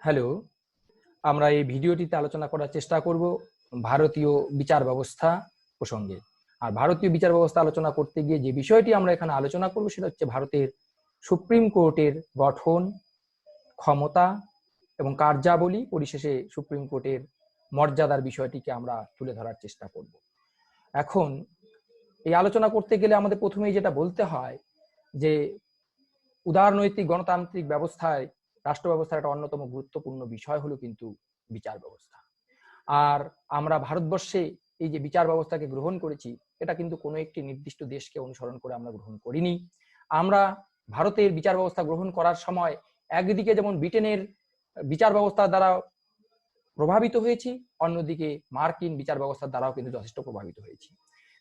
Hello, আমরা এই ভিডিওটিতে আলোচনা করার চেষ্টা করব ভারতীয় বিচার ব্যবস্থা প্রসঙ্গে। আর ভারতীয় বিচার ব্যবস্থা আলোচনা করতে গিয়ে যে বিষয়টি আমরা এখানে আলোচনা করব সেটা হচ্ছে ভারতের সুপ্রিম কোর্টের গঠন, ক্ষমতা এবং কার্যাবলী, পরিশেষে সুপ্রিম কোর্টের মর্যাদার বিষয়টিকে আমরা তুলে ধরার চেষ্টা করব। এখন এই আলোচনা করতে গেলে আমাদের প্রথমেই যেটা বলতে হয় যে উদারনৈতিক গণতান্ত্রিক ব্যবস্থায় রাষ্ট্র ব্যবস্থার একটা অন্যতম গুরুত্বপূর্ণ বিষয় হলো কিন্তু বিচার ব্যবস্থা। আর আমরা ভারতবর্ষে এই যে বিচার ব্যবস্থাকে গ্রহণ করেছি, এটা কিন্তু কোনো একটি নির্দিষ্ট দেশকে অনুসরণ করে আমরা গ্রহণ করিনি। আমরা ভারতের বিচার ব্যবস্থা গ্রহণ করার সময় একদিকে যেমন ব্রিটেনের বিচার ব্যবস্থার দ্বারা প্রভাবিত হয়েছি, অন্যদিকে মার্কিন বিচার ব্যবস্থার দ্বারাও কিন্তু যথেষ্ট প্রভাবিত হয়েছি।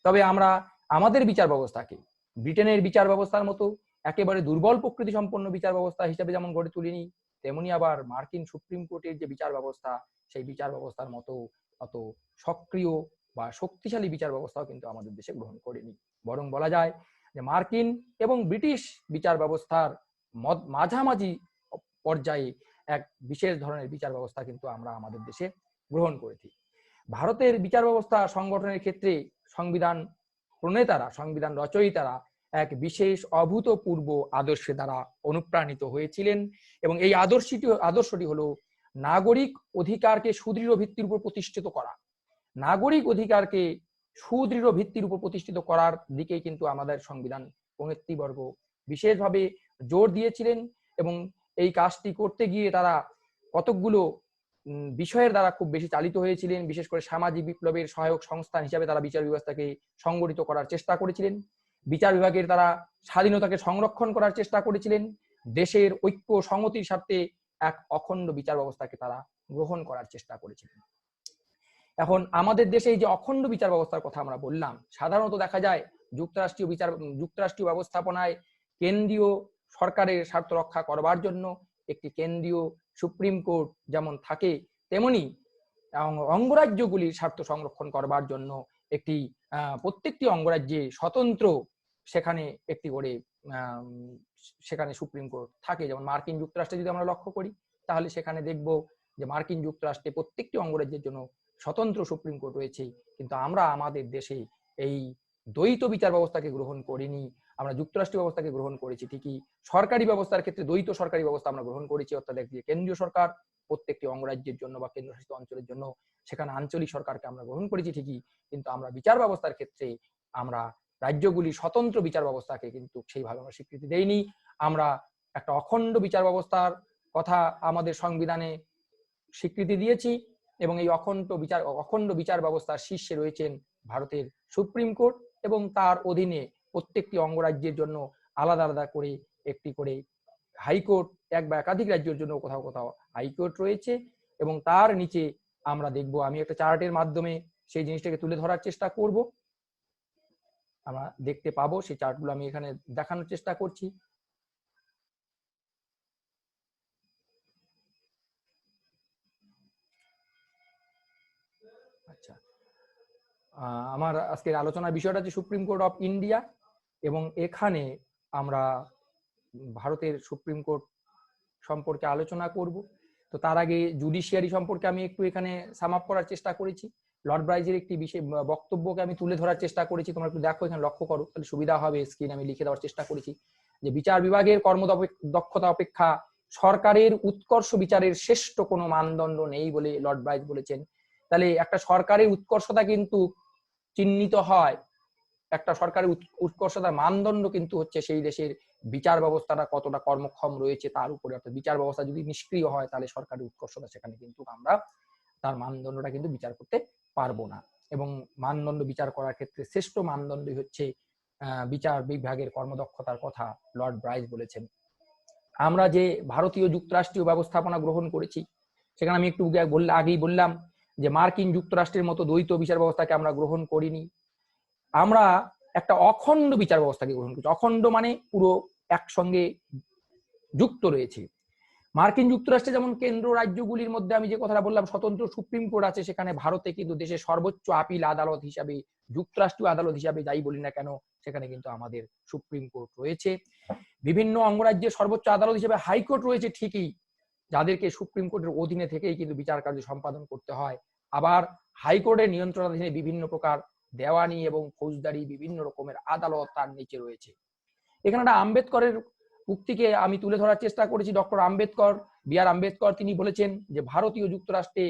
তবে আমরা আমাদের বিচার ব্যবস্থাকে ব্রিটেনের বিচার ব্যবস্থার মতো একেবারে দুর্বল প্রকৃতি সম্পন্ন বিচার ব্যবস্থা হিসেবে যেমন গড়ে তুলিনি, তেমনি আবার মার্কিন সুপ্রিম কোর্টের যে বিচার ব্যবস্থা, সেই বিচার ব্যবস্থার মতো অত সক্রিয় বা শক্তিশালী বিচার ব্যবস্থাও কিন্তু আমাদের দেশে গ্রহণ করেনি। বরং বলা যায় যে মার্কিন এবং ব্রিটিশ বিচার ব্যবস্থার মাঝামাঝি পর্যায়ে এক বিশেষ ধরনের বিচার ব্যবস্থা কিন্তু আমরা আমাদের দেশে গ্রহণ করেছি। ভারতের বিচার ব্যবস্থা সংগঠনের ক্ষেত্রে সংবিধান প্রণেতারা, সংবিধান রচয়িতারা এক বিশেষ অভূতপূর্ব আদর্শের দ্বারা অনুপ্রাণিত হয়েছিলেন এবং এই আদর্শটি হলো নাগরিক অধিকারকে সুদৃঢ় ভিত্তির উপর প্রতিষ্ঠিত করা। নাগরিক অধিকারকে সুদৃঢ় ভিত্তির উপর প্রতিষ্ঠিত করার দিকে কিন্তু আমাদের সংবিধান প্রণেত্রীবর্গ বিশেষভাবে জোর দিয়েছিলেন এবং এই কাজটি করতে গিয়ে তারা কতকগুলো বিষয়ের দ্বারা খুব বেশি চালিত হয়েছিলেন। বিশেষ করে সামাজিক বিপ্লবের সহায়ক সংস্থান হিসাবে তারা বিচার ব্যবস্থাকে সংগঠিত করার চেষ্টা করেছিলেন। বিচার বিভাগের তারা স্বাধীনতাকে সংরক্ষণ করার চেষ্টা করেছিলেন। দেশের ঐক্য সংহতির স্বার্থে এক অখণ্ড বিচার ব্যবস্থাকে তারা গ্রহণ করার চেষ্টা করেছিলেন। এখন আমাদের দেশে এই যে অখণ্ড বিচার ব্যবস্থার কথা আমরা বললাম, সাধারণত দেখা যায় যুক্তরাষ্ট্রীয় ব্যবস্থাপনায় কেন্দ্রীয় সরকারের স্বার্থ রক্ষা করবার জন্য একটি কেন্দ্রীয় সুপ্রিম কোর্ট যেমন থাকে, তেমনি অঙ্গরাজ্যগুলির স্বার্থ সংরক্ষণ করবার জন্য একটি প্রত্যেকটি অঙ্গরাজ্যে স্বতন্ত্র সেখানে একটি করে সেখানে সুপ্রিম কোর্ট থাকে। যেমন মার্কিন যুক্তরাষ্ট্রে যদি আমরা লক্ষ্য করি, তাহলে সেখানে দেখব যে মার্কিন যুক্তরাষ্ট্রে প্রত্যেকটি অঙ্গরাজ্যের জন্য স্বতন্ত্র সুপ্রিম কোর্ট রয়েছে। কিন্তু আমরা আমাদের দেশে এই দ্বৈত বিচার ব্যবস্থাকে গ্রহণ করিনি, আমরা যুক্তরাষ্ট্রীয় ব্যবস্থাকে গ্রহণ করেছি ঠিকই। সরকারি ব্যবস্থার ক্ষেত্রে দ্বৈত সরকারি ব্যবস্থা আমরা গ্রহণ করেছি, অর্থাৎ একদিকে কেন্দ্রীয় সরকার প্রত্যেকটি অঙ্গরাজ্যের জন্য বা কেন্দ্রশাসিত অঞ্চলের জন্য সেখানে আঞ্চলিক সরকারকে আমরা গ্রহণ করেছি ঠিকই, কিন্তু আমরা বিচার ব্যবস্থার ক্ষেত্রে আমরা রাজ্যগুলি স্বতন্ত্র বিচার ব্যবস্থাকে কিন্তু সেইভাবে আমরা স্বীকৃতি দেইনি। আমরা একটা অখণ্ড বিচার ব্যবস্থার কথা আমাদের সংবিধানে স্বীকৃতি দিয়েছি এবং এই অখণ্ড বিচার ব্যবস্থার শীর্ষে রয়েছেন ভারতের সুপ্রিম কোর্ট এবং তার অধীনে প্রত্যেকটি অঙ্গরাজ্যের জন্য আলাদা আলাদা করে একটি করে হাইকোর্ট, এক বা একাধিক রাজ্যের জন্য কোথাও কোথাও হাইকোর্ট রয়েছে এবং তার নিচে আমরা দেখব, আমি একটা চার্টের মাধ্যমে সেই জিনিসটাকে তুলে ধরার চেষ্টা করব, আমরা দেখতে পাবো সেই চার্টগুলো আমি এখানে দেখানোর চেষ্টা করছি। আচ্ছা, আমার আজকের আলোচনার বিষয়টা হচ্ছে সুপ্রিম কোর্ট অফ ইন্ডিয়া এবং এখানে আমরা ভারতের সুপ্রিম কোর্ট সম্পর্কে আলোচনা করব। তো তার আগে জুডিশিয়ারি সম্পর্কে আমি একটু এখানে সাম আপ করার চেষ্টা করেছি। লর্ড ব্রাইজের একটি বিশেষ বক্তব্যকে আমি তুলে ধরার চেষ্টা করেছি, তোমরা একটু দেখো, এখানে লক্ষ্য করো, তাহলে সুবিধা হবে। স্ক্রিন আমি লিখে দেওয়ার চেষ্টা করেছি যে বিচার বিভাগের কর্মদক্ষতা অপেক্ষা সরকারের উৎকর্ষ বিচারের শ্রেষ্ঠ কোনো মানদণ্ড নেই বলে লর্ড ব্রাইজ বলেছেন। তাহলে একটা সরকারের উৎকর্ষতা কিন্তু চিহ্নিত হয়, একটা সরকারের উৎকর্ষতার মানদণ্ড কিন্তু হচ্ছে সেই দেশের বিচার ব্যবস্থাটা কতটা কর্মক্ষম রয়েছে তার উপরে। অর্থাৎ বিচার ব্যবস্থা যদি নিষ্ক্রিয় হয় তাহলে সরকারের উৎকর্ষতা সেখানে কিন্তু আমরা তার মানদণ্ডটা কিন্তু বিচার করতে পারবো না। এবং মানদণ্ড বিচার করার ক্ষেত্রে শ্রেষ্ঠ মানদণ্ডই হচ্ছে বিচার বিভাগের কর্মদক্ষতার কথা লর্ড ব্রাইজ বলেছেন। আমরা যে ভারতীয় যুক্তরাষ্ট্রীয় ব্যবস্থাপনা গ্রহণ করেছি, সেখানে আমি একটু আগেই বললাম যে মার্কিন যুক্তরাষ্ট্রের মতো দ্বৈত বিচার ব্যবস্থাকে আমরা গ্রহণ করিনি, আমরা একটা অখণ্ড বিচার ব্যবস্থাকে গ্রহণ করছি। অখণ্ড মানে পুরো একসঙ্গে যুক্ত রয়েছে। মার্কিন যুক্তরাষ্ট্রে যেমন কেন্দ্র রাজ্যগুলির মধ্যে আমি যে কথাটা বললাম স্বতন্ত্র সুপ্রিম কোর্ট আছে, সেখানে ভারতে কিন্তু দেশের সর্বোচ্চ আপিল আদালত হিসাবে, যুক্তরাষ্ট্রীয় আদালত হিসাবে যাই বলি না কেন, সেখানে কিন্তু আমাদের সুপ্রিম কোর্ট রয়েছে। বিভিন্ন অঙ্গরাজ্যের সর্বোচ্চ আদালত হিসেবে হাইকোর্ট রয়েছে ঠিকই, যাদেরকে সুপ্রিম কোর্টের অধীনে থেকেই কিন্তু বিচার কার্য সম্পাদন করতে হয়। আবার হাইকোর্টের নিয়ন্ত্রণাধীনে বিভিন্ন প্রকার দেওয়ানি এবং ফৌজদারি বিভিন্ন রকমের আদালত তার নিচে রয়েছে। এখানে একটা আম্বেদকরের উক্তিকে আমি তুলে ধরার চেষ্টা করেছি। Doctor Ambedkar, B.R.. আম্বেদকর, তিনি বলেছেন যে ভারতীয় যুক্তরাষ্ট্রে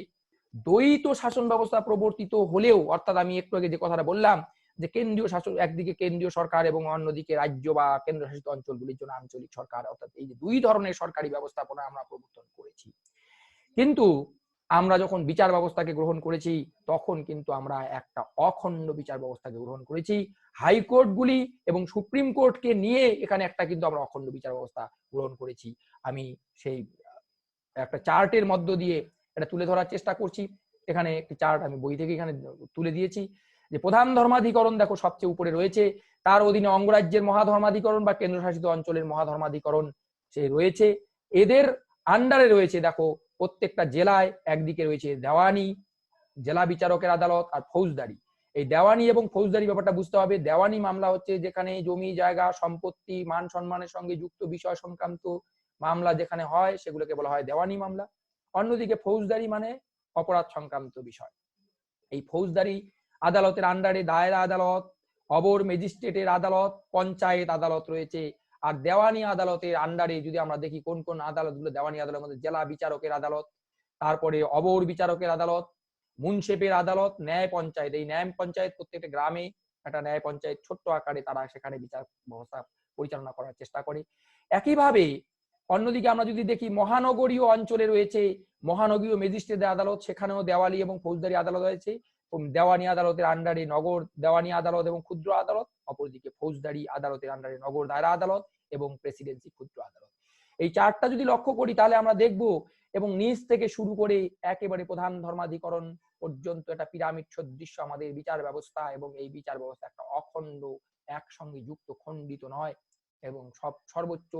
দ্বৈত শাসন ব্যবস্থা প্রবর্তিত হলেও, অর্থাৎ আমি একটু আগে যে কথাটা বললাম যে কেন্দ্রীয় শাসন, একদিকে কেন্দ্রীয় সরকার এবং অন্যদিকে রাজ্য বা কেন্দ্রশাসিত অঞ্চলগুলির জন্য আঞ্চলিক সরকার, অর্থাৎ এই যে দুই ধরনের সরকারি ব্যবস্থাপনা আমরা প্রবর্তন করেছি। কিন্তু আমরা যখন বিচার ব্যবস্থাকে গ্রহণ করেছি তখন কিন্তু আমরা একটা অখণ্ড বিচার ব্যবস্থাকে গ্রহণ করেছি। হাইকোর্টগুলি এবং সুপ্রিম কোর্টকে নিয়ে এখানে একটা কিন্তু আমরা অখণ্ড বিচার ব্যবস্থা গ্রহণ করেছি। আমি সেই একটা চার্টের মধ্য দিয়ে এটা তুলে ধরার চেষ্টা করছি। এখানে একটি চার্ট আমি বই থেকে এখানে তুলে দিয়েছি যে প্রধান ধর্মাধিকরণ দেখো সবচেয়ে উপরে রয়েছে, তার অধীনে অঙ্গরাজ্যের মহাধর্মাধিকরণ বা কেন্দ্রশাসিত অঞ্চলের মহাধর্মাধিকরণ সে রয়েছে। এদের আন্ডারে রয়েছে দেখো প্রত্যেকটা জেলায় একদিকে রয়েছে দেওয়ানি, জেলা বিচারকের আদালত, আর ফৌজদারি। এই দেওয়ানি এবং ফৌজদারি ব্যাপারটা বুঝতে হবে। দেওয়ানি মামলা হচ্ছে যেখানে জমি জায়গা সম্পত্তি মান সম্মানের সঙ্গে যুক্ত বিষয় সংক্রান্ত মামলা যেখানে হয় সেগুলোকে বলা হয় দেওয়ানি মামলা। অন্যদিকে ফৌজদারি মানে অপরাধ সংক্রান্ত বিষয়। এই ফৌজদারি আদালতের আন্ডারে দায়রা আদালত, অবর ম্যাজিস্ট্রেটের আদালত, পঞ্চায়েত আদালত রয়েছে। আর দেওয়ানি আদালতের আন্ডারে যদি আমরা দেখি কোন কোন আদালতগুলো দেওয়ানি আদালতের মধ্যে, জেলা বিচারকের আদালত, তারপরে অবর বিচারকের আদালত, মুন্সেফের আদালত, ন্যায় পঞ্চায়েত। এই ন্যায় পঞ্চায়েত প্রত্যেকটা গ্রামে একটা ন্যায় পঞ্চায়েত ছোট্ট আকারে তারা সেখানে বিচার ব্যবস্থা পরিচালনা করার চেষ্টা করে। একইভাবে অন্যদিকে আমরা যদি দেখি মহানগরীয় অঞ্চলে রয়েছে মহানগরীয় ম্যাজিস্ট্রেটের আদালত, সেখানেও দেওয়ানি এবং ফৌজদারি আদালত রয়েছে। দেওয়ানি আদালতের আন্ডারে নগর দেওয়ানি আদালত এবং ক্ষুদ্র আদালত, অপরদিকে ফৌজদারি আদালতের আন্ডারে নগর দায়রা আদালত এবং প্রেসিডেন্সি ক্ষুদ্র আদালত। এই চারটা যদি লক্ষ্য করি তাহলে আমরা দেখব, এবং নিচ থেকে শুরু করে একেবারে প্রধান ধর্মাধিকরণ পর্যন্ত একটা পিরামিড সদৃশ্য আমাদের বিচার ব্যবস্থা, এবং এই বিচার ব্যবস্থা একটা অখণ্ড, একসঙ্গে যুক্ত, খণ্ডিত নয়। এবং সর্বোচ্চ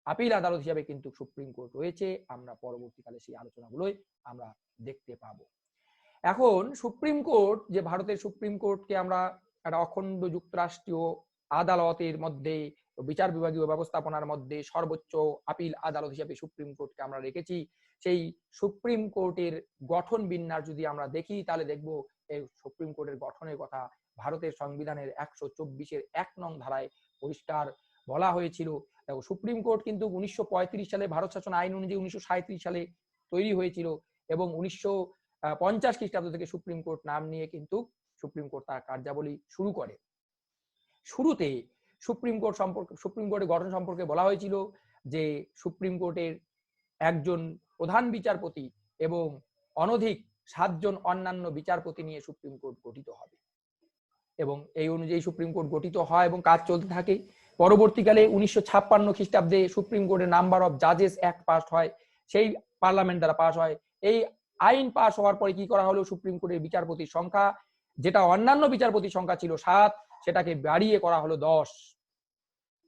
আপিল আদালত হিসাবে কিন্তু সুপ্রিম কোর্ট রয়েছে। আমরা পরবর্তীকালে সেই আলোচনাগুলোই আমরা দেখতে পাবো। এখন সুপ্রিম কোর্ট, যে ভারতের সুপ্রিম কোর্টকে আমরা একটা অখণ্ড যুক্তরাষ্ট্রীয় আদালতের মধ্যে, বিচার বিভাগীয় ব্যবস্থাপনার মধ্যে সর্বোচ্চ আপিল আদালত হিসেবে সুপ্রিম কোর্টকে আমরা রেখেছি। সেই সুপ্রিম কোর্টের গঠন বিন্যাস যদি আমরা দেখি তাহলে দেখব এই সুপ্রিম কোর্টের গঠনের কথা ভারতের সংবিধানের 124-এর 1 নং ধারায় পরিষ্কার বলা হয়েছিল। দেখো সুপ্রিম কোর্ট কিন্তু 1935 সালে ভারত শাসন আইন অনুযায়ী 1937 সালে তৈরি হয়েছিল, এবং 1950 খ্রিস্টাব্দ থেকে সুপ্রিম কোর্ট নাম নিয়ে কিন্তু সুপ্রিম কোর্ট তার কার্যাবলী শুরু করে। শুরুতে সুপ্রিম কোর্টের গঠন সম্পর্কে বলা হয়েছিল যে সুপ্রিম কোর্টের একজন প্রধান বিচারপতি এবং অনধিক 7 জন অন্যান্য বিচারপতি নিয়ে সুপ্রিম কোর্ট গঠিত হবে, এবং এই অনুযায়ী সুপ্রিম কোর্ট গঠিত হয় এবং কাজ চলতে থাকে। পরবর্তীকালে 1956 খ্রিস্টাব্দে সুপ্রিম কোর্টের নাম্বার অফ জাজেস অ্যাক্ট পাস হয়, সেই পার্লামেন্ট দ্বারা পাস হয়। এই আইন পাস হওয়ার পরে কি করা হলো, সুপ্রিম কোর্টের বিচারপতির সংখ্যা, যেটা অন্যান্য বিচারপতির সংখ্যা ছিল 7, সেটাকে বাড়িয়ে করা হলো 10।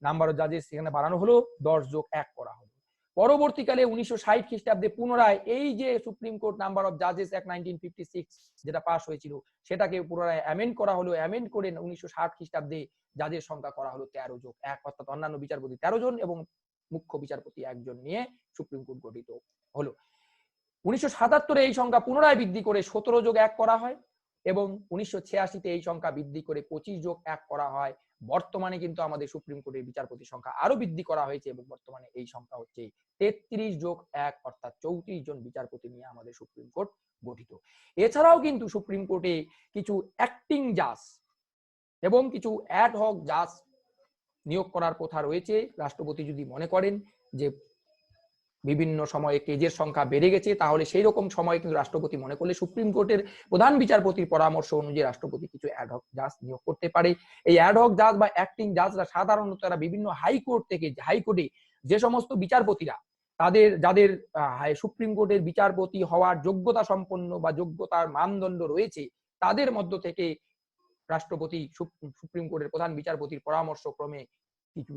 নাম্বার অফ জাজেস সেখানে বাড়ানো হলো, 10 যোগ 1 করা হলো। পরবর্তীকালে 1960 খ্রিস্টাব্দে পুনরায় এই যে সুপ্রিম কোর্ট নাম্বার অফ জাজেস অ্যাক্ট 1956 যেটা পাস হয়েছিল সেটাকে পুনরায় অ্যামেন্ড করা হলো। অ্যামেন্ড করে 1960 খ্রিস্টাব্দে জাজের সংখ্যা করা হলো 13 যোগ 1, অর্থাৎ অন্যান্য বিচারপতি 13 জন এবং মুখ্য বিচারপতি 1 জন নিয়ে সুপ্রিম কোর্ট গঠিত হলো। 1977-এ এই সংখ্যা পুনরায় বৃদ্ধি করে 17 যোগ 1 করা হয়, এবং 1986-তে এই সংখ্যা বৃদ্ধি করে 25 যোগ 1 করা হয়। বর্তমানে কিন্তু আমাদের সুপ্রিম কোর্টের বিচারপতির সংখ্যা আরো বৃদ্ধি করা হয়েছে, এবং বর্তমানে এই সংখ্যা হচ্ছে 33 যোগ 1, অর্থাৎ 34 জন বিচারপতি নিয়ে আমাদের সুপ্রিম কোর্ট গঠিত। এছাড়াও কিন্তু সুপ্রিম কোর্টে কিছু অ্যাক্টিং জাজ এবং কিছু অ্যাডহক জাজ নিয়োগ করার প্রথা রয়েছে। রাষ্ট্রপতি যদি মনে করেন যে বিভিন্ন সময়ে কেজের সংখ্যা বেড়ে গেছে, তাহলে সেই রকম সময় কিন্তু রাষ্ট্রপতি মনে করলে সুপ্রিম কোর্টের প্রধান বিচারপতির পরামর্শ অনুযায়ী রাষ্ট্রপতি কিছু অ্যাডহক জাজ নিয়োগ করতে পারে। এই অ্যাডহক জাজ বা অ্যাক্টিং জাজরা সাধারণত তারা বিভিন্ন হাইকোর্ট থেকে, হাইকোর্টে যে সমস্ত বিচারপতিরা যাদের সুপ্রিম কোর্টের বিচারপতি হওয়ার যোগ্যতা সম্পন্ন বা যোগ্যতার মানদণ্ড রয়েছে, তাদের মধ্য থেকে রাষ্ট্রপতি সুপ্রিম কোর্টের প্রধান বিচারপতির পরামর্শ ক্রমে কিছু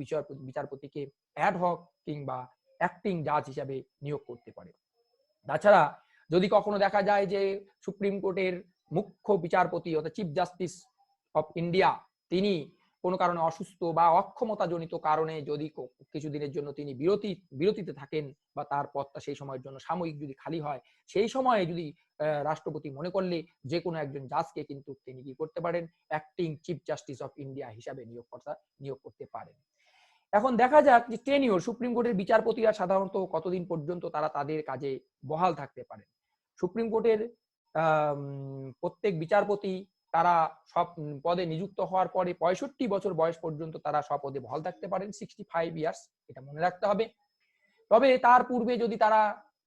বিচারপতিকে অ্যাডহক কিংবা অ্যাক্টিং জাজ হিসাবে নিয়োগ করতে পারে। তাছাড়া যদি কখনো দেখা যায় যে সুপ্রিম কোর্টের মুখ্য বিচারপতি অর্থাৎ চিফ জাস্টিস অফ ইন্ডিয়া তিনি কোনো কারণে অসুস্থ বা অক্ষমতা জনিত কারণে যদি কিছুদিনের জন্য তিনি বিরতিতে থাকেন বা তার পদটা সেই সময়ের জন্য সাময়িক যদি খালি হয়, সেই সময়ে যদি রাষ্ট্রপতি মনে করলে যে কোনো একজন জাজকে কিন্তু তিনি কি করতে পারেন, acting chief justice of India হিসাবে নিয়োগ করতে পারেন। এখন দেখা যাক যে টেনিওর, সুপ্রিম কোর্টের বিচারপতিরা সাধারণত কতদিন পর্যন্ত তারা তাদের কাজে বহাল থাকতে পারেন। সুপ্রিম কোর্টের প্রত্যেক বিচারপতি তারা সব পদে নিযুক্ত হওয়ার পরে 65 বছর বয়স পর্যন্ত তারা সব পদে বহাল থাকতে পারেন, 65 ইয়ার্স, এটা মনে রাখতে হবে। তবে তার পূর্বে যদি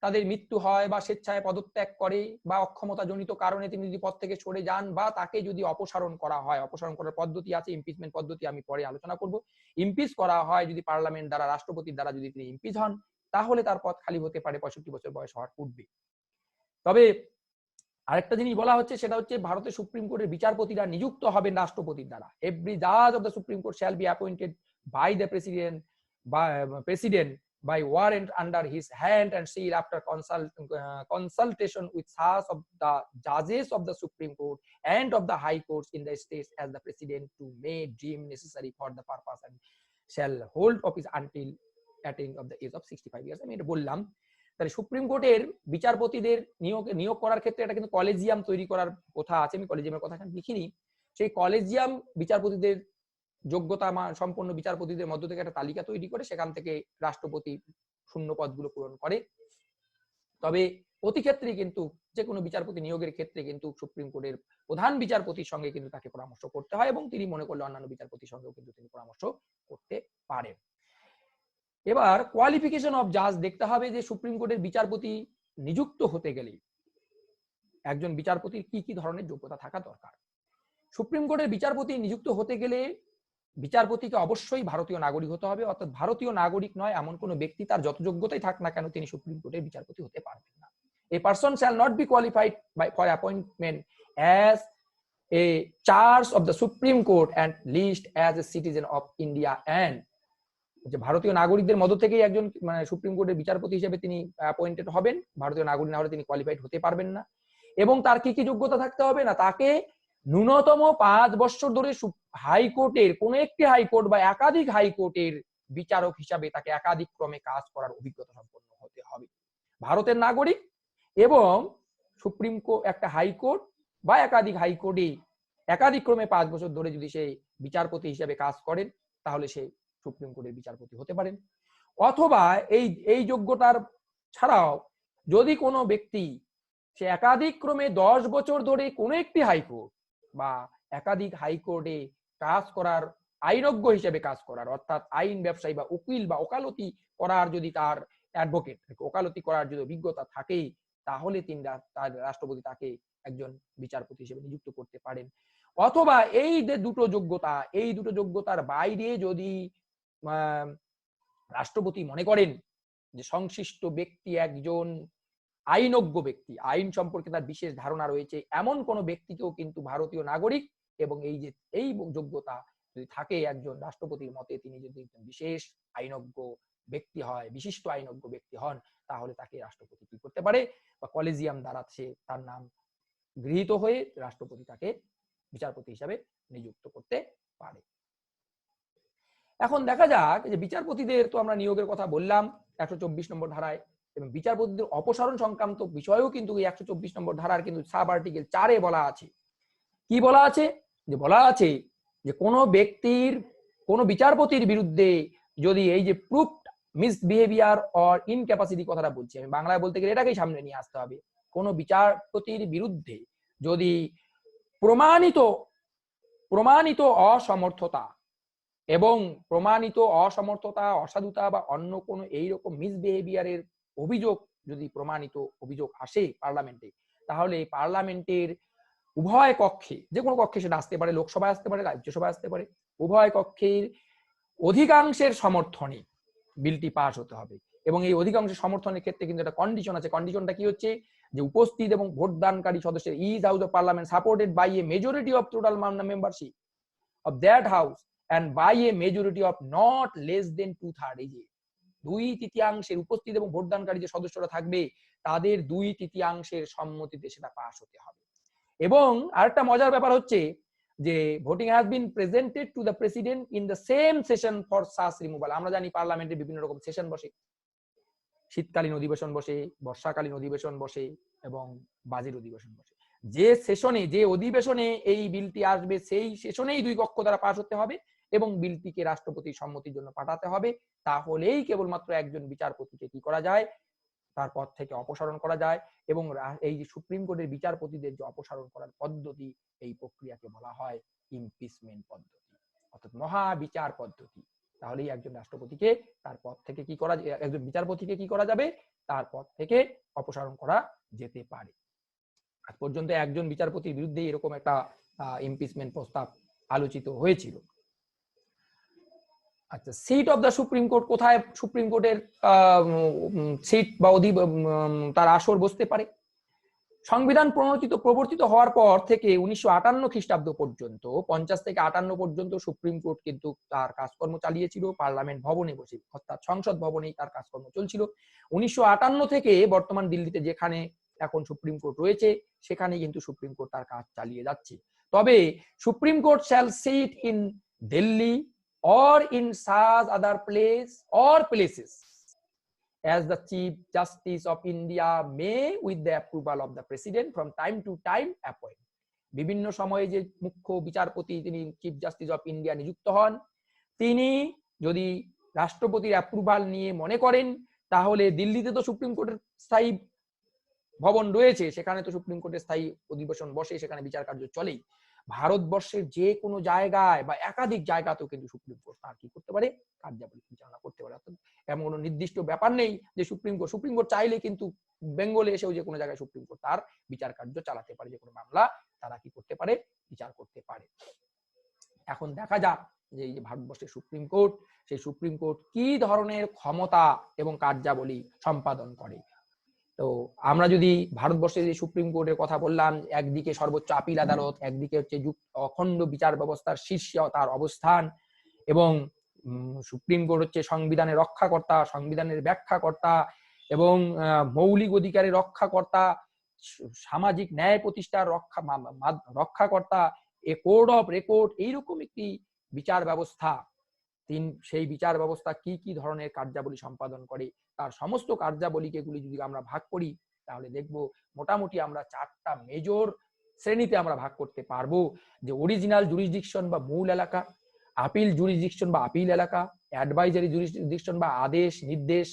তাদের মৃত্যু হয় বা স্বেচ্ছায় পদত্যাগ করে বা অক্ষমতা জনিত কারণে তিনি যদি পদ থেকে সরে যান বা তাকে যদি অপসারণ করা হয়, অপসারণ করার পদ্ধতি আছে, ইমপিচমেন্ট পদ্ধতি, আমি পরে আলোচনা করব। ইমপিচ করা হয় যদি পার্লামেন্ট দ্বারা, রাষ্ট্রপতির দ্বারা যদি তিনি ইমপিচ হন, তাহলে তার পদ খালি হতে পারে 65 বছর বয়স হওয়ার পূর্বে। তবে আরেকটা জিনিস বলা হচ্ছে, সেটা হচ্ছে ভারতের সুপ্রিম কোর্টের বিচারপতিরা নিযুক্ত হবেন রাষ্ট্রপতির দ্বারা। এভরি জাজ of the Supreme Court shall be appointed by the president by warrant under his hand and seal after consultation with such of the judges of the Supreme Court and of the high courts in the states as the president to may deem necessary for the purpose, and shall hold office until attaining of the age of 65 years. আমি এটা বললাম। তাহলে supreme কোর্টের বিচারপতিদের নিয়োগ করার ক্ষেত্রে এটা কিন্তু কলেজিয়াম তৈরি করার কথা আছে। আমি কলেজিয়ামের কথা এখানে লিখিনি। সেই কলেজিয়াম বিচারপতিদের যোগ্যতা সম্পন্ন বিচারপতিদের মধ্য থেকে একটা তালিকা তৈরি করে সেখান থেকে রাষ্ট্রপতি শূন্য পদগুলো পূরণ করে। তবে প্রতি ক্ষেত্রেই কিন্তু যে কোনো বিচারপতি নিয়োগের ক্ষেত্রে কিন্তু সুপ্রিম কোর্টের প্রধান বিচারপতির সঙ্গে কিন্তু তাকে পরামর্শ করতে হয় এবং তিনি মনে করলে অন্যান্য বিচারপতির সঙ্গেও কিন্তু তিনি পরামর্শ করতে পারেন। এবার কোয়ালিফিকেশন অফ জাজ দেখতে হবে যে সুপ্রিম কোর্টের বিচারপতি নিযুক্ত হতে গেলে একজন বিচারপতির কি কি ধরনের যোগ্যতা থাকা দরকার। সুপ্রিম কোর্টের বিচারপতি নিযুক্ত হতে গেলে বিচারপতিকে অবশ্যই ভারতীয় নাগরিক হতে হবে, অর্থাৎ ভারতীয় নাগরিক নয় এমন কোন ব্যক্তি তার যত যোগ্যতাই থাক না কেন তিনি সুপ্রিম কোর্টের বিচারপতি হতে পারবেন না। A person shall not be qualified for appointment as a charge of the Supreme Court and least as a citizen of India, and যে ভারতীয় নাগরিকদের মধ্য থেকেই একজন সুপ্রিম কোর্টের বিচারপতি হিসেবে তিনি অ্যাপয়েন্টেড হবেন, ভারতীয় নাগরিক না হলে তিনি কোয়ালিফাইড হতে পারবেন না। এবং তার কি কি যোগ্যতা থাকতে হবে না, তাকে ন্যূনতম 5 বছর ধরে হাইকোর্টের কোন একটি হাইকোর্ট বা একাধিক হাইকোর্টের বিচারক হিসাবে তাকে একাধিক ক্রমে কাজ করার অভিজ্ঞতা সম্পন্ন হতে হবে। ভারতের নাগরিক এবং সুপ্রিম কোর্ট, একটা হাইকোর্ট বা একাধিক হাইকোর্টে একাধিক ক্রমে 5 বছর ধরে যদি সে বিচারপতি হিসাবে কাজ করেন তাহলে সে সুপ্রিম কোর্টের বিচারপতি হতে পারেন। অথবা এই যোগ্যতার ছাড়াও যদি কোনো ব্যক্তি সে একাধিক ক্রমে 10 বছর ধরে কোনো একটি হাইকোর্ট বা একাধিক হাইকোর্টে কাজ করার আইনজ্ঞ হিসেবে কাজ করার, অর্থাৎ আইন ব্যবসায়ী বা উকিল বা ওকালতি করার যদি তার অ্যাডভোকেট ওকালতি করার যদি অভিজ্ঞতা থাকে তাহলে তার রাষ্ট্রপতি তাকে একজন বিচারপতি হিসেবে নিযুক্ত করতে পারেন। অথবা এই যে দুটো যোগ্যতা, এই দুটো যোগ্যতার বাইরে যদি রাষ্ট্রপতি মনে করেন যে সংশ্লিষ্ট ব্যক্তি একজন আইনজ্ঞ ব্যক্তি, আইন সম্পর্কে তার বিশেষ ধারণা রয়েছে, এমন কোন ব্যক্তিকেও কিন্তু ভারতীয় নাগরিক এবং এই যোগ্যতা যদি থাকে একজন রাষ্ট্রপতির মতে, তিনি যদি বিশেষ আইনজ্ঞ ব্যক্তি হয়, বিশিষ্ট আইনজ্ঞ ব্যক্তি হন, তাহলে তাকে রাষ্ট্রপতি কি করতে পারে বা কলেজিয়াম দ্বারা সে তার নাম গৃহীত হয়ে রাষ্ট্রপতি তাকে বিচারপতি হিসাবে নিযুক্ত করতে পারে। এখন দেখা যাক যে বিচারপতিদের তো আমরা নিয়োগের কথা বললাম 124 নম্বর ধারায়, এবং বিচারপতিদের অপসারণ সংক্রান্ত বিষয়েও কিন্তু 124 নম্বর ধারার কিন্তু সাব আর্টিকেল 4-এ বলা আছে। কি বলা আছে? যে বলা আছে যে কোন বিচারপতির বিরুদ্ধে যদি এই যে প্রুভড মিসবিহেভিয়ার অর ইনক্যাপাসিটি কথাটা বলছি, আমি বাংলায় বলতে গেলে এটাকেই সামনে নিয়ে আসতে হবে। কোন বিচারপতির বিরুদ্ধে যদি প্রমাণিত অসমর্থতা এবং প্রমাণিত অসমর্থতা, অসাধুতা বা অন্য কোনো এইরকম মিসবিহেভিয়ারের যদি প্রমাণিত অভিযোগ আসে পার্লামেন্টে, তাহলে পার্লামেন্টের উভয় কক্ষে, যে কোনো কক্ষে সেটা আসতে পারে, লোকসভায় আসতে পারে, রাজ্যসভায় আসতে পারে, উভয় কক্ষের অধিকাংশের সমর্থনে বিলটি পাস হতে হবে। এবং এই অধিকাংশের সমর্থনের ক্ষেত্রে কিন্তু একটা কন্ডিশন আছে। কন্ডিশনটা কি হচ্ছে? যে উপস্থিত এবং ভোটদানকারী সদস্যের is house of parliament supported by a majority of total membership of that house and by a majority of not less than 2/3, এই যে 2/3 উপস্থিত এবং ভোটদানকারী যে সদস্যরা থাকবে তাদের 2/3 সম্মতিতে সেটা পাস হতে হবে। এবং আরেকটা মজার ব্যাপার হচ্ছে, যে voting has been presented to the president in the same session for such removal. আমরা জানি পার্লামেন্টে বিভিন্ন রকম সেশন বসে, শীতকালীন অধিবেশন বসে, বর্ষাকালীন অধিবেশন বসে এবং বাজেট অধিবেশন বসে। যে সেশনে, যে অধিবেশনে এই বিলটি আসবে সেই সেশনেই দুই কক্ষ দ্বারা পাস হতে হবে এবং বিলটিকে রাষ্ট্রপতির সম্মতির জন্য পাঠাতে হবে। তাহলেই কেবলমাত্র একজন বিচারপতিকে কি করা যায়, তার পদ থেকে অপসারণ করা যায়। এবং এই যে সুপ্রিম কোর্টের বিচারপতিদের যে অপসারণ করার পদ্ধতি, এই প্রক্রিয়াকে বলা হয় ইমপিচমেন্ট পদ্ধতি, অর্থাৎ মহাবিচার পদ্ধতি। তাহলেই একজন রাষ্ট্রপতিকে তার পদ থেকে কি করা, একজন বিচারপতিকে কি করা যাবে, তার পদ থেকে অপসারণ করা যেতে পারে। আজ পর্যন্ত একজন বিচারপতির বিরুদ্ধে এরকম একটা ইমপিচমেন্ট প্রস্তাব আলোচিত হয়েছিল। আচ্ছা, seat of the Supreme Court, কোথায় সুপ্রিম কোর্টের সিট বা তার আসর বসতে পারে? সংবিধান প্রবর্তিত হওয়ার পর থেকে 1958 খ্রিস্টাব্দ পর্যন্ত, 50 থেকে 58 পর্যন্ত সুপ্রিম কোর্ট কিন্তু তার কাজকর্ম চালিয়েছিল পার্লামেন্ট ভবনে বসে, অর্থাৎ সংসদ ভবনেই তার কাজকর্ম চলছিল। 1958 থেকে বর্তমান দিল্লিতে যেখানে এখন সুপ্রিম কোর্ট রয়েছে, সেখানে কিন্তু সুপ্রিম কোর্ট তার কাজ চালিয়ে যাচ্ছে। তবে Supreme Court shall sit in Delhi or in such other place or places as the Chief Justice of India may with the approval of the President from time to time appoint। বিভিন্ন সময়ে যে মুখ্য বিচারপতি তিনি চিফ জাস্টিস অফ ইন্ডিয়া নিযুক্ত হন, তিনি যদি রাষ্ট্রপতির অ্যাপ্রুভাল নিয়ে মনে করেন, তাহলে দিল্লিতে তো সুপ্রিম কোর্টের স্থায়ী ভবন রয়েছে, সেখানে তো সুপ্রিম কোর্টের স্থায়ী অধিবেশন বসে, সেখানে বিচার কার্য চলেই। ভারতবর্ষের যে কোনো জায়গায় বা একাধিক জায়গাতেও কিন্তু সুপ্রিম কোর্ট তার কি করতে পারে, কার্যাবলী পরিচালনা করতে পারে। অর্থাৎ এমন কোনো নির্দিষ্ট ব্যাপার নেই যে সুপ্রিম কোর্ট চাইলে কিন্তু বেঙ্গলে এসেও যে কোনো জায়গায় সুপ্রিম কোর্ট তার বিচার কার্য চালাতে পারে, যে কোনো মামলা তারা কি করতে পারে, বিচার করতে পারে। এখন দেখা যাক যে এই যে ভারতবর্ষের সুপ্রিম কোর্ট, সেই সুপ্রিম কোর্ট কি ধরনের ক্ষমতা এবং কার্যাবলী সম্পাদন করে। তো আমরা যদি ভারতবর্ষের যে সুপ্রিম কোর্টের কথা বললাম, একদিকে সর্বোচ্চ আপিল আদালত, একদিকে হচ্ছে অখণ্ড বিচার ব্যবস্থার শীর্ষে তার অবস্থান, এবং সুপ্রিম কোর্ট হচ্ছে সংবিধানের রক্ষাকর্তা, সংবিধানের ব্যাখ্যাকর্তা এবং মৌলিক অধিকারের রক্ষাকর্তা, সামাজিক ন্যায় প্রতিষ্ঠার রক্ষাকর্তা, এ কোড অফ রেকর্ড, এইরকম একটি বিচার ব্যবস্থা। সেই বিচার ব্যবস্থা কি কি ধরনের কার্যাবলী সম্পাদন করে, তার সমস্ত কার্যাবলীকে যদি আমরা ভাগ করি, তাহলে দেখব মোটামুটি আমরা 4টা মেজর শ্রেণীতে আমরা ভাগ করতে পারবো। যে অরিজিনাল জুরিসডিকশন বা মূল এলাকা, আপিল জুরিসডিকশন বা আপিল এলাকা, অ্যাডভাইজারি জুরিসডিকশন বা আদেশ নির্দেশ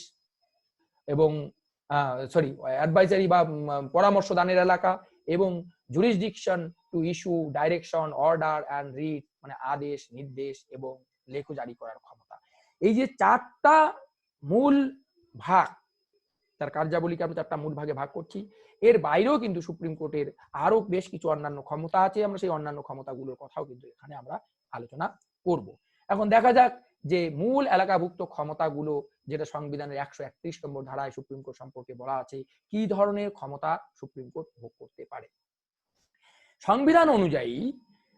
এবং অ্যাডভাইজারি বা পরামর্শ দানের এলাকা, এবং jurisdiction to issue direction, order and writ, মানে আদেশ নির্দেশ এবং লেখ জারি করার ক্ষমতা। এই যে 4টা মূল ভাগ, তার কার্যাবলীকে আমরা 4টা মূল ভাগে ভাগ করছি। এর বাইরেও কিন্তু সুপ্রিম কোর্টের আরো বেশ কিছু অন্যান্য ক্ষমতা আছে, আমরা সেই অন্যান্য ক্ষমতাগুলোর কথাও কিন্তু এখানে আমরা আলোচনা করব। এখন দেখা যাক যে মূল এলাকাভুক্ত ক্ষমতাগুলো, যেটা সংবিধানের 131 নম্বর ধারায় সুপ্রিম কোর্ট সম্পর্কে বলা আছে, কি ধরনের ক্ষমতা সুপ্রিম কোর্ট ভোগ করতে পারে। সংবিধান অনুযায়ী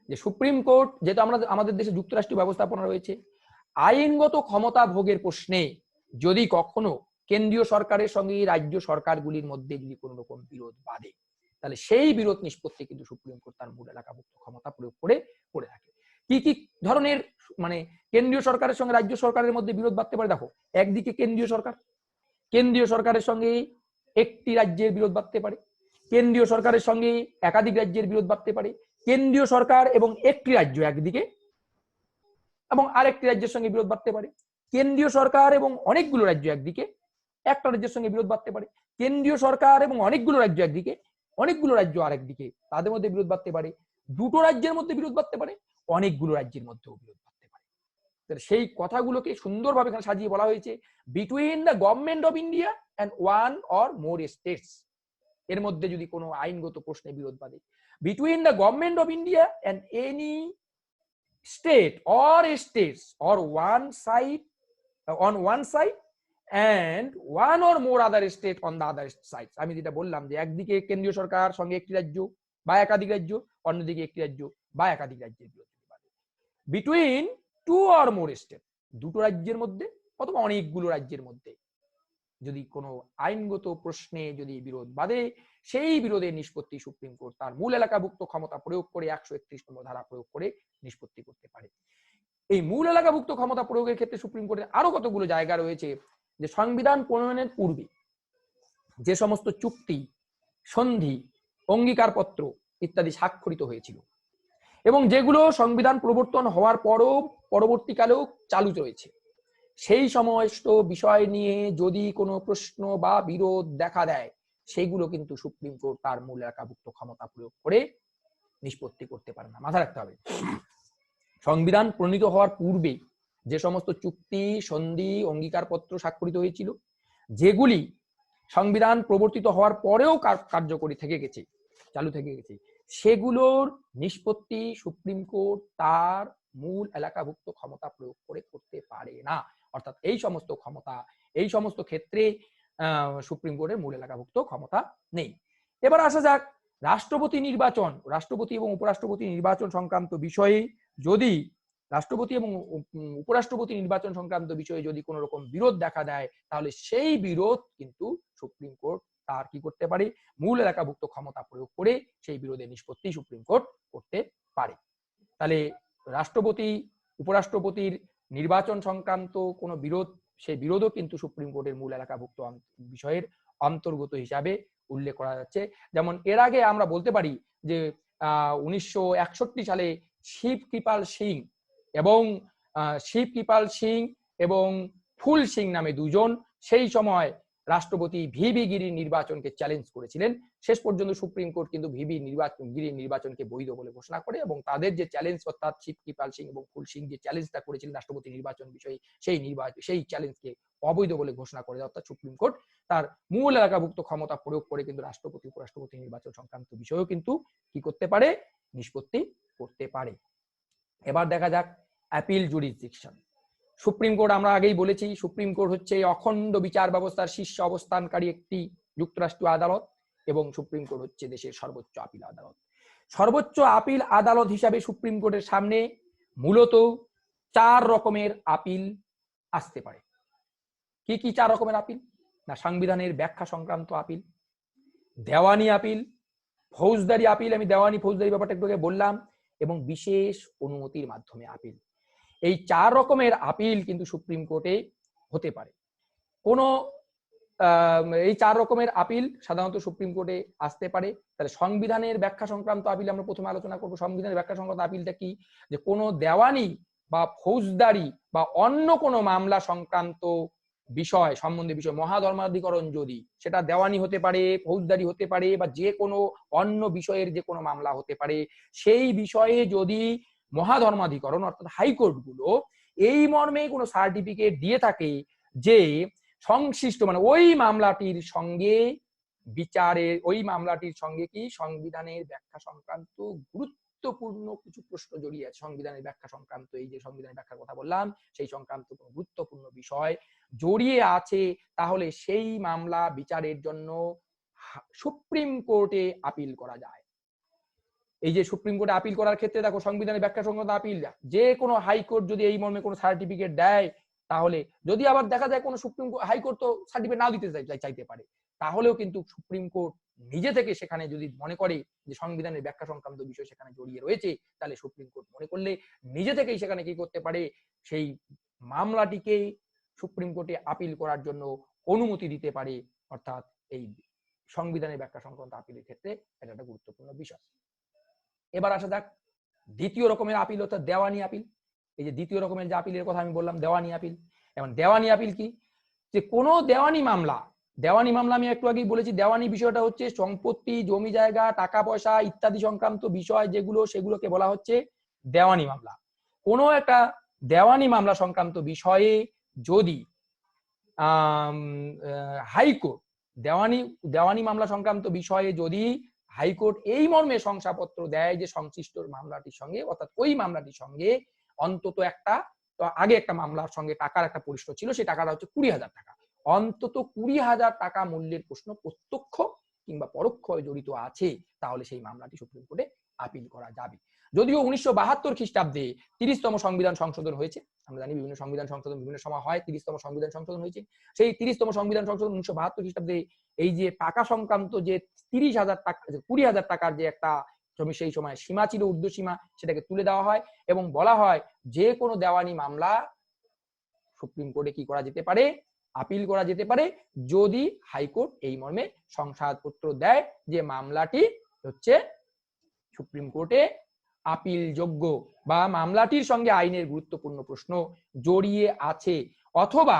যে সুপ্রিম কোর্ট, যেহেতু আমাদের দেশে যুক্তরাষ্ট্রীয় ব্যবস্থাপনা রয়েছে, আইনগত ক্ষমতা ভোগের প্রশ্নে যদি কখনো কেন্দ্রীয় সরকারের সঙ্গে রাজ্য সরকারগুলির মধ্যে যদি কোনো রকম বিরোধ বাধে, তাহলে সেই বিরোধ নিষ্পত্তি কিন্তু সুপ্রিম কোর্ট তার মূল এলাকাভুক্ত ক্ষমতা প্রয়োগ করে থাকে। কি কি ধরনের, মানে কেন্দ্রীয় সরকারের সঙ্গে রাজ্য সরকারের মধ্যে বিরোধ বাধতে পারে? দেখো, একদিকে কেন্দ্রীয় সরকারের সঙ্গে একটি রাজ্যের বিরোধ বাধতে পারে, কেন্দ্রীয় সরকারের সঙ্গে একাধিক রাজ্যের বিরোধ বাধতে পারে, কেন্দ্রীয় সরকার এবং একটি রাজ্য একদিকে এবং আরেকটি রাজ্যের সঙ্গে বিরোধ বাধতে পারে, কেন্দ্রীয় সরকার এবং অনেকগুলো রাজ্য একদিকে একটা রাজ্যের সঙ্গে বিরোধ বাধতে পারে, কেন্দ্রীয় সরকার এবং অনেকগুলো রাজ্য একদিকে, অনেকগুলো রাজ্য আরেকদিকে, তাদের মধ্যে বিরোধ বাধতে পারে, দুটো রাজ্যের মধ্যে বিরোধ বাধতে পারে, অনেকগুলো রাজ্যের মধ্যেও বিরোধ বাধতে পারে। সেই কথাগুলোকে সুন্দরভাবে এখানে সাজিয়ে বলা হয়েছে, between the government of India and one or more states. এর মধ্যে যদি কোনো আইনগত প্রশ্নে বিরোধ বাধে, between the government of India and any state or states or on one side and one or more other state on the other side। আমি যেটা বললাম যে একদিকে কেন্দ্রীয় সরকার সঙ্গে একটি রাজ্য বা একাধিক রাজ্য, অন্যদিকে একটি রাজ্য বা একাধিক রাজ্যের বিরোধ বাধে। বিটুইন 2 or more স্টেট, দুটো রাজ্যের মধ্যে অথবা অনেকগুলো রাজ্যের মধ্যে যদি কোনো আইনগত প্রশ্নে যদি বিরোধ বাধে, সেই বিরোধের নিষ্পত্তি সুপ্রিম কোর্ট তার মূল এলাকাভুক্ত ক্ষমতা প্রয়োগ করে 131 নম্বর ধারা প্রয়োগ করে নিষ্পত্তি করতে পারে। এই মূল এলাকাভুক্ত ক্ষমতা প্রয়োগের ক্ষেত্রে সুপ্রিম কোর্টের আরো কতগুলো জায়গা রয়েছে, যে সংবিধান প্রণয়নের পূর্বে যে সমস্ত চুক্তি, সন্ধি, অঙ্গীকারপত্র ইত্যাদি স্বাক্ষরিত হয়েছিল এবং যেগুলো সংবিধান প্রবর্তন হওয়ার পরও পরবর্তীকালেও চালু রয়েছে, সেই সমস্ত বিষয় নিয়ে যদি কোনো প্রশ্ন বা বিরোধ দেখা দেয়, সেইগুলো কিন্তু সুপ্রিম কোর্ট তার মূল এলাকাভুক্ত ক্ষমতা প্রয়োগ করে নিষ্পত্তি করতে পারে না। মাথায় রাখতে হবে, সংবিধান প্রণীত হওয়ার পূর্বে যে সমস্ত চুক্তি, সন্ধি, অঙ্গীকারপত্র স্বাক্ষরিত হয়েছিল, যেগুলি সংবিধান প্রবর্তিত হওয়ার পরেও কার্যকরী থেকে গেছে, চালু থেকে গেছে, সেগুলোর নিষ্পত্তি সুপ্রিম কোর্ট তার মূল এলাকাভুক্ত ক্ষমতা প্রয়োগ করে করতে পারে না। অর্থাৎ এই সমস্ত ক্ষমতা, এই সমস্ত ক্ষেত্রে সুপ্রিম কোর্টের মূল এলাকাভুক্ত ক্ষমতা নেই। এবার আসা যাক রাষ্ট্রপতি নির্বাচন, রাষ্ট্রপতি এবং উপরাষ্ট্রপতি নির্বাচন সংক্রান্ত বিষয়ে যদি রাষ্ট্রপতি এবং উপরাষ্ট্রপতি নির্বাচন সংক্রান্ত বিষয়ে যদি কোনো রকম বিরোধ দেখা দেয়, তাহলে সেই বিরোধ কিন্তু সুপ্রিম কোর্ট তার কি করতে পারে, মূল এলাকাভুক্ত ক্ষমতা প্রয়োগ করে সেই বিরোধের নিষ্পত্তি সুপ্রিম কোর্ট করতে পারে। তাহলে রাষ্ট্রপতি উপরাষ্ট্রপতির নির্বাচন সংক্রান্ত কোনো বিরোধ, সেই বিরোধও কিন্তু সুপ্রিম কোর্টের মূল এলাকাভুক্ত বিষয়ের অন্তর্গত হিসাবে উল্লেখ করা যাচ্ছে। যেমন এর আগে আমরা বলতে পারি যে 1961 সালে শিব কৃপাল সিং এবং ফুল সিং নামে দুজন সেই সময় রাষ্ট্রপতি ভিবি গিরির নির্বাচনকে চ্যালেঞ্জ করেছিলেন। শেষ পর্যন্ত সুপ্রিম কোর্ট কিন্তু ভিবি গিরির নির্বাচনকে বৈধ বলে ঘোষণা করে এবং তাদের যে চ্যালেঞ্জ, অর্থাৎ শিব কৃপাল সিং এবং ফুল সিং যে চ্যালেঞ্জটা করেছিলেন রাষ্ট্রপতি নির্বাচন বিষয়ে, সেই চ্যালেঞ্জকে অবৈধ বলে ঘোষণা করে। অর্থাৎ সুপ্রিম কোর্ট তার মূল এলাকাভুক্ত ক্ষমতা প্রয়োগ করে কিন্তু রাষ্ট্রপতি উপরাষ্ট্রপতি নির্বাচন সংক্রান্ত বিষয়েও কিন্তু কি করতে পারে, নিষ্পত্তি করতে পারে। এবার দেখা যাক অ্যাপিল জুরিসডিকশন। সুপ্রিম কোর্ট, আমরা আগেই বলেছি, সুপ্রিম কোর্ট হচ্ছে অখণ্ড বিচার ব্যবস্থার শীর্ষে অবস্থানকারী একটি যুক্তরাষ্ট্রীয় আদালত এবং সুপ্রিম কোর্ট হচ্ছে দেশের সর্বোচ্চ আপিল আদালত। সর্বোচ্চ আপিল আদালত হিসাবে সুপ্রিম কোর্টের সামনে মূলত 4 রকমের আপিল আসতে পারে। কি কি 4 রকমের আপিল? না, সংবিধানের ব্যাখ্যা সংক্রান্ত আপিল, দেওয়ানি আপিল, ফৌজদারি আপিল, আমি দেওয়ানি ফৌজদারি ব্যাপারটা একটু আগে বললাম, এবং বিশেষ অনুমতির মাধ্যমে আপিল। এই 4 রকমের আপিল কিন্তু সুপ্রিম কোর্টে হতে পারে। এই 4 রকমের আপিল সাধারণত সুপ্রিম কোর্টে আসতে পারে। তাহলে সংবিধানের ব্যাখ্যা সংক্রান্ত আপিল আমরা প্রথমে আলোচনা করব। সংবিধানের ব্যাখ্যা সংক্রান্ত আপিলটা কি? যে কোনো দেওয়ানি বা ফৌজদারি বা অন্য কোনো মামলা সংক্রান্ত বিষয় সম্বন্ধে, বিষয় মহাধর্মাধিকরণ, যদি সেটা দেওয়ানি হতে পারে, ফৌজদারি হতে পারে, বা যে কোনো অন্য বিষয়ের যে কোনো মামলা হতে পারে, সেই বিষয়ে যদি মহাধর্মাধিকরণ অর্থাৎ হাইকোর্ট গুলো এই মর্মে কোনো সার্টিফিকেট দিয়ে থাকে যে সংশ্লিষ্ট মানে ওই মামলাটির সঙ্গে কি সংবিধানের ব্যাখ্যা সংক্রান্ত গুরুত্বপূর্ণ কিছু প্রশ্ন জড়িয়ে আছে, সংবিধানের ব্যাখ্যা সংক্রান্ত, এই যে সংবিধানের ব্যাখ্যার কথা বললাম, সেই সংক্রান্ত কোনো গুরুত্বপূর্ণ বিষয় জড়িয়ে আছে, তাহলে সেই মামলা বিচারের জন্য সুপ্রিম কোর্টে আপিল করা যায়। এই যে সুপ্রিম কোর্টে আপিল করার ক্ষেত্রে দেখো, সংবিধানের ব্যাখ্যা সংক্রান্ত আপিল, যে কোনো হাইকোর্ট যদি এই মর্মে কোনো সার্টিফিকেট দেয়, তাহলে যদি আবার দেখা যায় কোনো সুপ্রিম হাইকোর্ট তো সার্টিফিকেট নাও দিতে চাইতে পারে, তাহলেও কিন্তু সুপ্রিম কোর্ট নিজে থেকে সেখানে যদি মনে করে যে সংবিধানের ব্যাখ্যা সংক্রান্ত বিষয় সেখানে জড়িয়ে রয়েছে, তাহলে সুপ্রিম কোর্ট মনে করলে নিজে থেকেই সেখানে কি করতে পারে, সেই মামলাটিকে সুপ্রিম কোর্টে আপিল করার জন্য অনুমতি দিতে পারে। অর্থাৎ এই সংবিধানের ব্যাখ্যা সংক্রান্ত আপিলের ক্ষেত্রে এটা একটা গুরুত্বপূর্ণ বিষয়। এবার আসা যাক দ্বিতীয় রকমের আপিল, অর্থাৎ দেওয়ানি আপিল। এই যে দ্বিতীয় রকমের যে আপিলের কথা আমি বললাম, দেওয়ানি আপিল। এবং দেওয়ানি আপিল কি? যে কোনো দেওয়ানি মামলা আমি একটু আগেই বলেছি, দেওয়ানি বিষয়টা হচ্ছে সম্পত্তি, জমি জায়গা, টাকা পয়সা ইত্যাদি সংক্রান্ত বিষয় যেগুলো, সেগুলোকে বলা হচ্ছে দেওয়ানি মামলা। কোনো একটা দেওয়ানি মামলা সংক্রান্ত বিষয়ে যদি হাইকোর্ট দেওয়ানি মামলা সংক্রান্ত বিষয়ে যদি হাইকোর্ট এই মর্মে শংসাপত্র দেয় যে সংশ্লিষ্ট মামলাটির সঙ্গে, অর্থাৎ ওই মামলাটির সঙ্গে অন্তত একটা, তো আগে একটা মামলার সঙ্গে টাকার একটা পরিষ্ঠ ছিল, সেই টাকাটা হচ্ছে 20,000 টাকা, অন্তত 20,000 টাকা মূল্যের প্রশ্ন প্রত্যক্ষ কিংবা পরোক্ষ জড়িত আছে, তাহলে সেই মামলাটি সুপ্রিম কোর্টে আপিল করা যাবে। যদিও 1972 খ্রিস্টাব্দে 30তম সংবিধান সংশোধন হয়েছে, আমরা জানি বিভিন্ন সংবিধান সংশোধন বিভিন্ন সময় হয়, 30তম সংবিধান সংশোধন হয়েছে। সেই 30তম সংবিধান সংশোধন 1972 খ্রিস্টাব্দে এই যে টাকা সংক্রান্ত যে 30,000 টাকা 20,000 টাকার যে একটা সেই সময় সীমা ছিল, ঊর্ধ্ব সীমা, সেটাকে তুলে দেওয়া হয় এবং বলা হয় যে কোনো দেওয়ানি মামলা সুপ্রিম কোর্টে কি করা যেতে পারে, আপিল করা যেতে পারে, যদি হাইকোর্ট এই মর্মে শংসাপত্র দেয় যে মামলাটি হচ্ছে সুপ্রিম কোর্টে আপিল যোগ্য বা মামলাটির সঙ্গে আইনের গুরুত্বপূর্ণ প্রশ্ন জড়িয়ে আছে, অথবা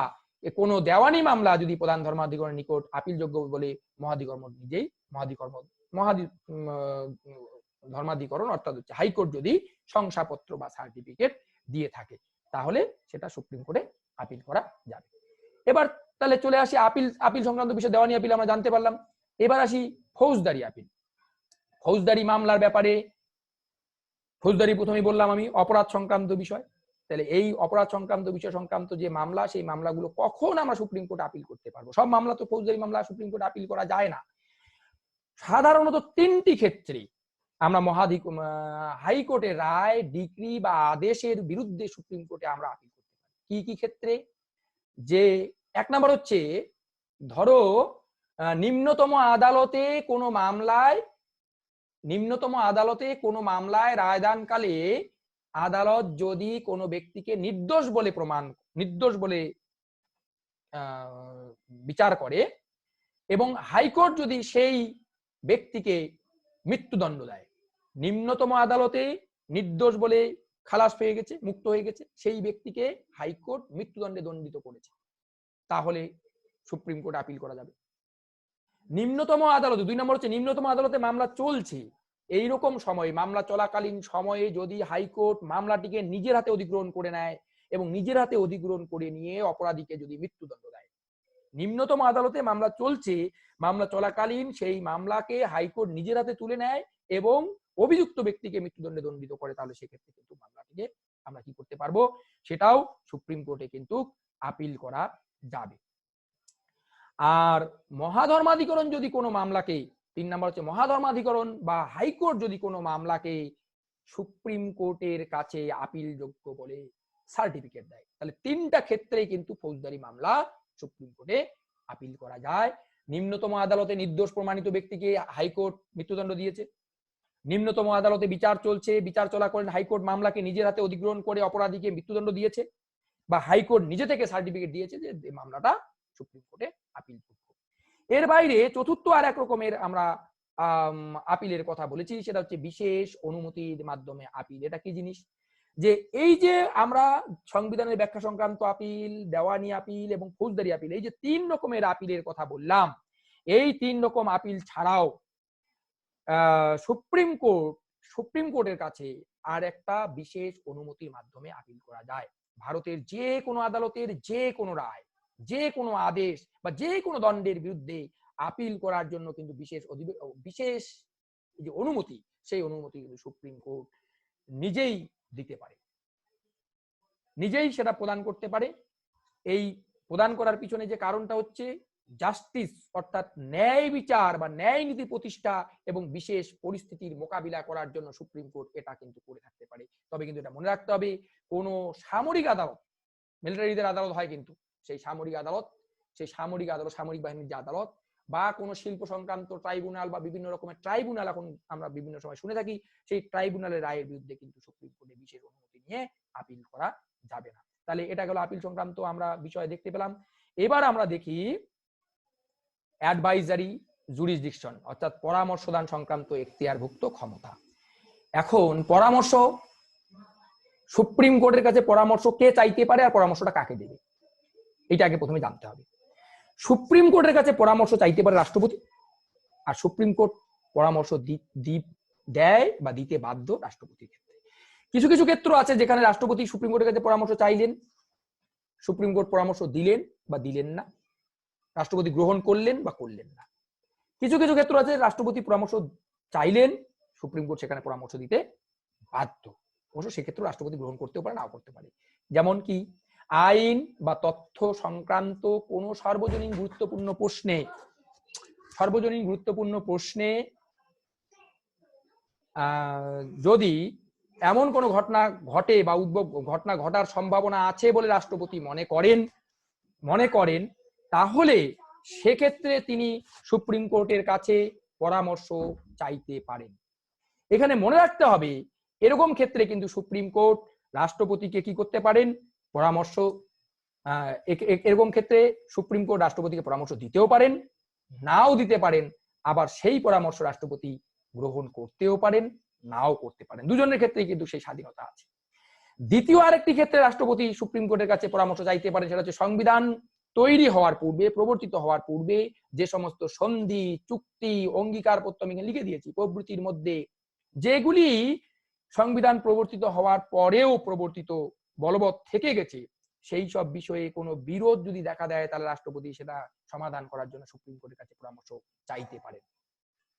কোনো দেওয়ানি মামলা যদি প্রধান ধর্মাধিকরণের নিকট আপিল যোগ্য বলে মহাধিকর্ম নিজেই ধর্মাধিকরণ অর্থাৎ হচ্ছে হাইকোর্ট যদি শংসাপত্র বা সার্টিফিকেট দিয়ে থাকে, তাহলে সেটা সুপ্রিম কোর্টে আপিল করা যাবে। এবার তাহলে চলে আসি আপিল সংক্রান্ত বিষয়, দেওয়ানি আপিল আমরা জানতে পারলাম। এবার আসি ফৌজদারি আপিল। ফৌজদারি মামলার ব্যাপারে, ফৌজদারি প্রথমেই বললাম আমি অপরাধ সংক্রান্ত বিষয়। তাহলে এই অপরাধ সংক্রান্ত বিষয় সংক্রান্ত যে মামলা, সেই মামলাগুলো কখন আমরা সুপ্রিম কোর্টে আপিল করতে পারবো? সব মামলা তো ফৌজদারি মামলা সুপ্রিম কোর্টে আপিল করা যায় না। সাধারণত 3টি ক্ষেত্রে আমরা হাইকোর্টের রায়, ডিক্রি বা আদেশের বিরুদ্ধে সুপ্রিম কোর্টে আমরা আপিল করতে পারি। কি কি ক্ষেত্রে? যে 1 নম্বর হচ্ছে, ধরো নিম্নতম আদালতে কোনো মামলায় রায়দানকালে আদালত যদি কোনো ব্যক্তিকে নির্দোষ বলে বিচার করে এবং হাইকোর্ট যদি সেই ব্যক্তিকে মৃত্যুদণ্ড দেয়, নিম্নতম আদালতে নির্দোষ বলে খালাস পেয়ে গেছে, মুক্ত হয়ে গেছে, সেই ব্যক্তিকে হাইকোর্ট মৃত্যুদণ্ডে দণ্ডিত করেছে, তাহলে সুপ্রিম কোর্ট আপিল করা যাবে। নিম্নতম আদালতে 2 নম্বর হচ্ছে, নিম্নতম আদালতে মামলা চলছে, এইরকম সময়ে, মামলা চলাকালীন সময়ে যদি হাইকোর্ট মামলাটিকে নিজের হাতে অধিগ্রহণ করে নেয় এবং নিজের হাতে অধিগ্রহণ করে নিয়ে অপরাধীকে যদি মৃত্যুদণ্ড দেয়, নিম্নতম আদালতে মামলা চলছে, মামলা চলাকালীন সেই মামলাকে হাইকোর্ট নিজের হাতে তুলে নেয় এবং অভিযুক্ত ব্যক্তিকে মৃত্যুদণ্ডে দণ্ডিত করে, তাহলে সেক্ষেত্রে কিন্তু মামলাটিকে আমরা কি করতে পারবো, সেটাও সুপ্রিম কোর্টে কিন্তু আপিল করা যাবে। আর মহাধর্মাধিকরণ যদি কোনো মামলাকে, 3 নম্বর হচ্ছে মহাধর্মাধিকরণ বা হাইকোর্ট যদি কোনো মামলাকে সুপ্রিম কোর্টের কাছে আপিল যোগ্য বলে সার্টিফিকেট দেয়, তাহলে 3টা ক্ষেত্রেই কিন্তু ফৌজদারি মামলা সুপ্রিম কোর্টে আপিল করা যায়। নিম্নতম আদালতে নির্দোষ প্রমাণিত ব্যক্তিকে হাইকোর্ট মৃত্যুদণ্ড দিয়েছে, নিম্নতম আদালতে বিচার চলছে, বিচার চলাকালীন হাইকোর্ট মামলাকে নিজের হাতে অধিগ্রহণ করে অপরাধীকে মৃত্যুদণ্ড দিয়েছে, বা হাইকোর্ট নিজে থেকে সার্টিফিকেট দিয়েছে যে মামলাটা সুপ্রিম কোর্টে আপিল যোগ্য। এর বাইরে চতুর্থ আর এক রকমের আমরা আপিলের কথা বলেছি, সেটা হচ্ছে বিশেষ অনুমতির মাধ্যমে আপিল। এটা কি জিনিস? যে এই যে আমরা সংবিধানের ব্যাখ্যা সংক্রান্ত আপিল, দেওয়ানি আপিল এবং ফৌজদারি আপিল, এই যে 3 রকমের আপিলের কথা বললাম, এই 3 রকম আপিল ছাড়াও সুপ্রিম কোর্টের কাছে আর একটা বিশেষ অনুমতির মাধ্যমে আপিল করা যায়। ভারতের যে কোনো আদালতের যে কোনো রায়, যে কোনো আদেশ বা যে কোনো দণ্ডের বিরুদ্ধে আপিল করার জন্য কিন্তু বিশেষ যে অনুমতি, সেই অনুমতি কিন্তু সুপ্রিম কোর্ট নিজেই দিতে পারে, নিজেই সেটা প্রদান করতে পারে। এই প্রদান করার পিছনে যে কারণটা হচ্ছে জাস্টিস, অর্থাৎ ন্যায় বিচার বা ন্যায় নীতি প্রতিষ্ঠা এবং বিশেষ পরিস্থিতির মোকাবিলা করার জন্য সুপ্রিম কোর্ট এটা কিন্তু করে থাকতে পারে। তবে কিন্তু এটা মনে রাখতে হবে, কোন সামরিক আদালত, মিলিটারিদের আদালত হয় কিন্তু সেই সামরিক আদালত, সামরিক বাহিনীর যে আদালত, বা কোনো শিল্প সংক্রান্ত ট্রাইব্যুনাল বা বিভিন্ন রকমের ট্রাইব্যুনাল এখন আমরা বিভিন্ন সময় শুনে থাকি, সেই ট্রাইব্যুনালের রায়ের বিরুদ্ধে কিন্তু সুপ্রিম কোর্টে বিশেষ অনুমতি নিয়ে আপিল করা যাবে না। তাহলে এটা গেল আপিল সংক্রান্ত আমরা বিষয় দেখতে পেলাম। এবার আমরা দেখি অ্যাডভাইজারি জুরিসডিকশন, অর্থাৎ পরামর্শদান সংক্রান্ত এখতিয়ারভুক্ত ক্ষমতা। এখন পরামর্শ, সুপ্রিম কোর্টের কাছে পরামর্শ কে চাইতে পারে আর পরামর্শটা কাকে দেবে, এটা আগে প্রথমে জানতে হবে। সুপ্রিম কোর্টের কাছে পরামর্শ চাইতে পারে রাষ্ট্রপতি, আর সুপ্রিম কোর্ট পরামর্শ দেয় বা দিতে বাধ্য রাষ্ট্রপতির ক্ষেত্রে। কিছু কিছু ক্ষেত্র আছে যেখানে রাষ্ট্রপতি সুপ্রিম কোর্টের কাছে পরামর্শ চাইলেন, সুপ্রিম কোর্ট পরামর্শ দিলেন বা দিলেন না, রাষ্ট্রপতি গ্রহণ করলেন বা করলেন না। কিছু কিছু ক্ষেত্র আছে রাষ্ট্রপতি পরামর্শ চাইলেন, সুপ্রিম কোর্ট সেখানে পরামর্শ দিতে বাধ্য। অবশ্য সেক্ষেত্রে রাষ্ট্রপতি গ্রহণ করতেও পারে, নাও করতে পারে। যেমন কি, আইন বা তথ্য সংক্রান্ত কোন সার্বজনীন গুরুত্বপূর্ণ প্রশ্নে যদি এমন কোনো ঘটনা ঘটে বা ঘটনা ঘটার সম্ভাবনা আছে বলে রাষ্ট্রপতি মনে করেন তাহলে সেক্ষেত্রে তিনি সুপ্রিম কোর্টের কাছে পরামর্শ চাইতে পারেন। এখানে মনে রাখতে হবে এরকম ক্ষেত্রে কিন্তু সুপ্রিম কোর্ট রাষ্ট্রপতিকে কি করতে পারেন, পরামর্শ এরকম ক্ষেত্রে সুপ্রিম কোর্ট রাষ্ট্রপতিকে পরামর্শ দিতেও পারেন, নাও দিতে পারেন, আবার সেই পরামর্শ রাষ্ট্রপতি গ্রহণ করতেও পারেন, নাও করতে পারেন। দুজনের ক্ষেত্রেই কিন্তু সেই স্বাধীনতা আছে। দ্বিতীয় আরেকটি ক্ষেত্রে রাষ্ট্রপতি সুপ্রিম কোর্টের কাছে পরামর্শ চাইতে পারেন, সেটা হচ্ছে সংবিধান তৈরি হওয়ার পূর্বে, প্রবর্তিত হওয়ার পূর্বে যে সমস্ত সন্ধি, চুক্তি, অঙ্গীকারপত্র আমি লিখে দিয়েছি প্রভৃতির মধ্যে যেগুলি সংবিধান প্রবর্তিত হওয়ার পরেও প্রবর্তিত বলবৎ থেকে গেছে, সেই সব বিষয়ে কোনো বিরোধ যদি দেখা দেয় তাহলে রাষ্ট্রপতি সেটা সমাধান করার জন্য সুপ্রিম কোর্টের কাছে পরামর্শ চাইতে পারেন।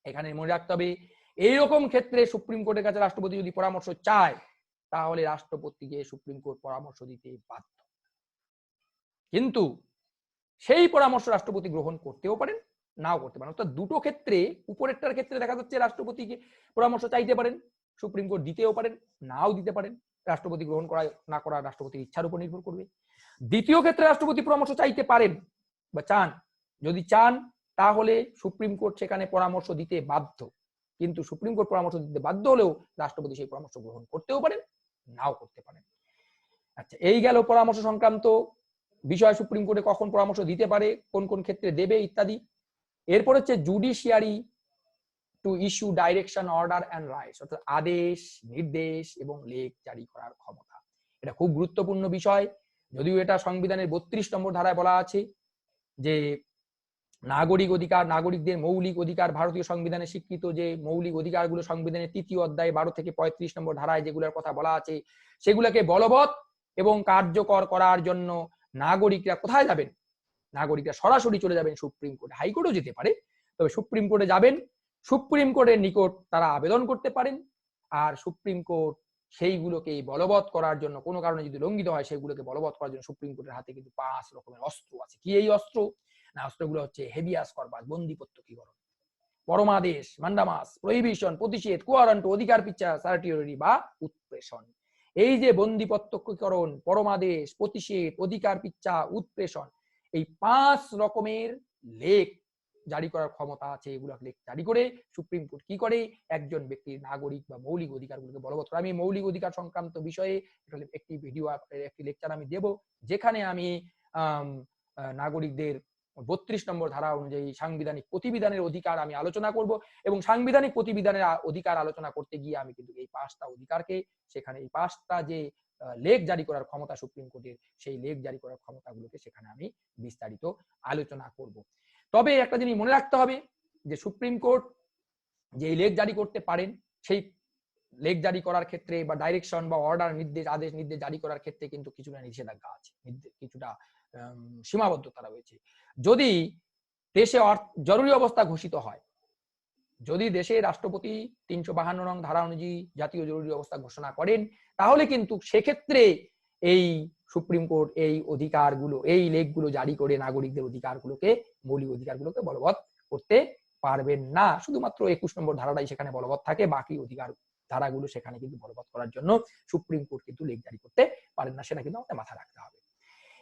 এখানে মনে রাখতে হবে এইরকম ক্ষেত্রে সুপ্রিম কোর্টের কাছে রাষ্ট্রপতি যদি পরামর্শ চায় তাহলে রাষ্ট্রপতিকে সুপ্রিম কোর্ট পরামর্শ দিতে বাধ্য, কিন্তু সেই পরামর্শ রাষ্ট্রপতি গ্রহণ করতেও পারেন, নাও করতে পারেন। অর্থাৎ দুটো ক্ষেত্রে, উপরেরটার ক্ষেত্রে দেখা যাচ্ছে রাষ্ট্রপতিকে পরামর্শ চাইতে পারেন, সুপ্রিম কোর্ট দিতেও পারেন, নাও দিতে পারেন, রাষ্ট্রপতি গ্রহণ করা না করা রাষ্ট্রপতির ইচ্ছার উপর নির্ভর করবে। দ্বিতীয় ক্ষেত্রে রাষ্ট্রপতি পরামর্শ চাইতে পারেন বা চান, যদি চান তাহলে সুপ্রিম কোর্ট সেখানে পরামর্শ দিতে বাধ্য, কিন্তু সুপ্রিম কোর্ট পরামর্শ দিতে বাধ্য হলেও রাষ্ট্রপতি সেই পরামর্শ গ্রহণ করতেও পারেন, নাও করতে পারেন। আচ্ছা, এই গেল পরামর্শ সংক্রান্ত বিষয়, সুপ্রিম কোর্টে কখন পরামর্শ দিতে পারে, কোন কোন ক্ষেত্রে দেবে ইত্যাদি। এরপর হচ্ছে judiciary to issue direction, order and rights, অর্থাৎ আদেশ, নির্দেশ এবং লেখ জারি করার ক্ষমতা। এটা খুব গুরুত্বপূর্ণ বিষয়, যদিও এটা সংবিধানের 32 নম্বর ধারায় বলা আছে যে নাগরিক অধিকার, নাগরিকদের মৌলিক অধিকার, ভারতীয় সংবিধানে স্বীকৃত যে মৌলিক অধিকারগুলো সংবিধানের 3য় অধ্যায় 12 থেকে 35 নম্বর ধারায় যেগুলোর কথা বলা আছে সেগুলোকে বলবৎ এবং কার্যকর করার জন্য নাগরিকরা কোথায় যাবেন? নাগরিকরা সরাসরি চলে যাবেন সুপ্রিম কোর্টে। হাইকোর্টও যেতে পারে, তবে সুপ্রিম কোর্টে যাবেন, সুপ্রিম কোর্টের নিকট তারা আবেদন করতে পারেন, আর সুপ্রিম কোর্ট সেইগুলোকে বলবৎ করার জন্য, কোনো কারণে যদি লঙ্ঘিত হয় সেগুলোকে বলবৎ করার জন্য সুপ্রিম কোর্টের হাতে কিন্তু 5 রকমের অস্ত্র আছে। কি এই অস্ত্র? না, অস্ত্রগুলো হচ্ছে হেভিয়াস কর্পাস, বন্দি প্রত্যক্ষীকরণ, পরমাদেশ, মান্ডামাস, প্রহিবিশন, প্রতিষেধ, কোয়ারেন্ট, অধিকার পিচ্ছা, সার্টিওরি বা উৎপ্রেষণ। এই যে বন্দি প্রত্যক্ষীকরণ, পরমাদেশ, প্রতিষেধ, অধিকার পিচ্ছা, উৎপ্রেষণ, এই 5 রকমের লেখ জারি করার ক্ষমতা আছে। এগুলো লেখ জারি করে সুপ্রিম কোর্ট কি করে? একজন ব্যক্তির নাগরিক বা মৌলিক অধিকারগুলোকে বলবৎ করে। আমি মৌলিক অধিকার সংক্রান্ত বিষয়ে একটি ভিডিও, একটি লেকচার আমি দেব, যেখানে আমি নাগরিকদের 32 নম্বর ধারা অনুযায়ী সাংবিধানিক প্রতিবিধানের অধিকার আমি আলোচনা করব, এবং সাংবিধানিক প্রতিবিধানের অধিকার আলোচনা করতে গিয়ে আমি কিন্তু এই 5টা অধিকারকে, সেখানে এই 5টা যে লেখ জারি করার ক্ষমতা সুপ্রিম কোর্টের, সেই লেখ জারি করার ক্ষমতাগুলোকে সেখানে আমি বিস্তারিত আলোচনা করব। তবে একটা জিনিস মনে রাখতে হবে যে সুপ্রিম কোর্ট যে লেখ জারি করতে পারেন, সেই লেখ জারি করার ক্ষেত্রে বা ডাইরেকশন বা অর্ডার, নির্দেশ, আদেশ, নির্দেশ জারি করার ক্ষেত্রে কিন্তু কিছুটা নিষেধাজ্ঞা আছে, কিছুটা সীমাবদ্ধতা রয়েছে। যদি দেশে জরুরি অবস্থা ঘোষিত হয়, যদি দেশে রাষ্ট্রপতি 352 নং ধারা অনুযায়ী জাতীয় জরুরি অবস্থা ঘোষণা করেন, তাহলে কিন্তু সেক্ষেত্রে এই সুপ্রিম কোর্ট এই অধিকারগুলো, এই লেখগুলো জারি করে নাগরিকদের অধিকারগুলোকে, মৌলিক অধিকারগুলোকে বলবৎ করতে পারবেন না। শুধুমাত্র 21 নম্বর ধারাটাই সেখানে বলবৎ থাকে, বাকি অধিকার ধারাগুলো সেখানে কিন্তু বলবৎ করার জন্য সুপ্রিম কোর্ট কিন্তু লেখ জারি করতে পারেন না। সেটা কিন্তু আমাদের মাথায় রাখতে হবে।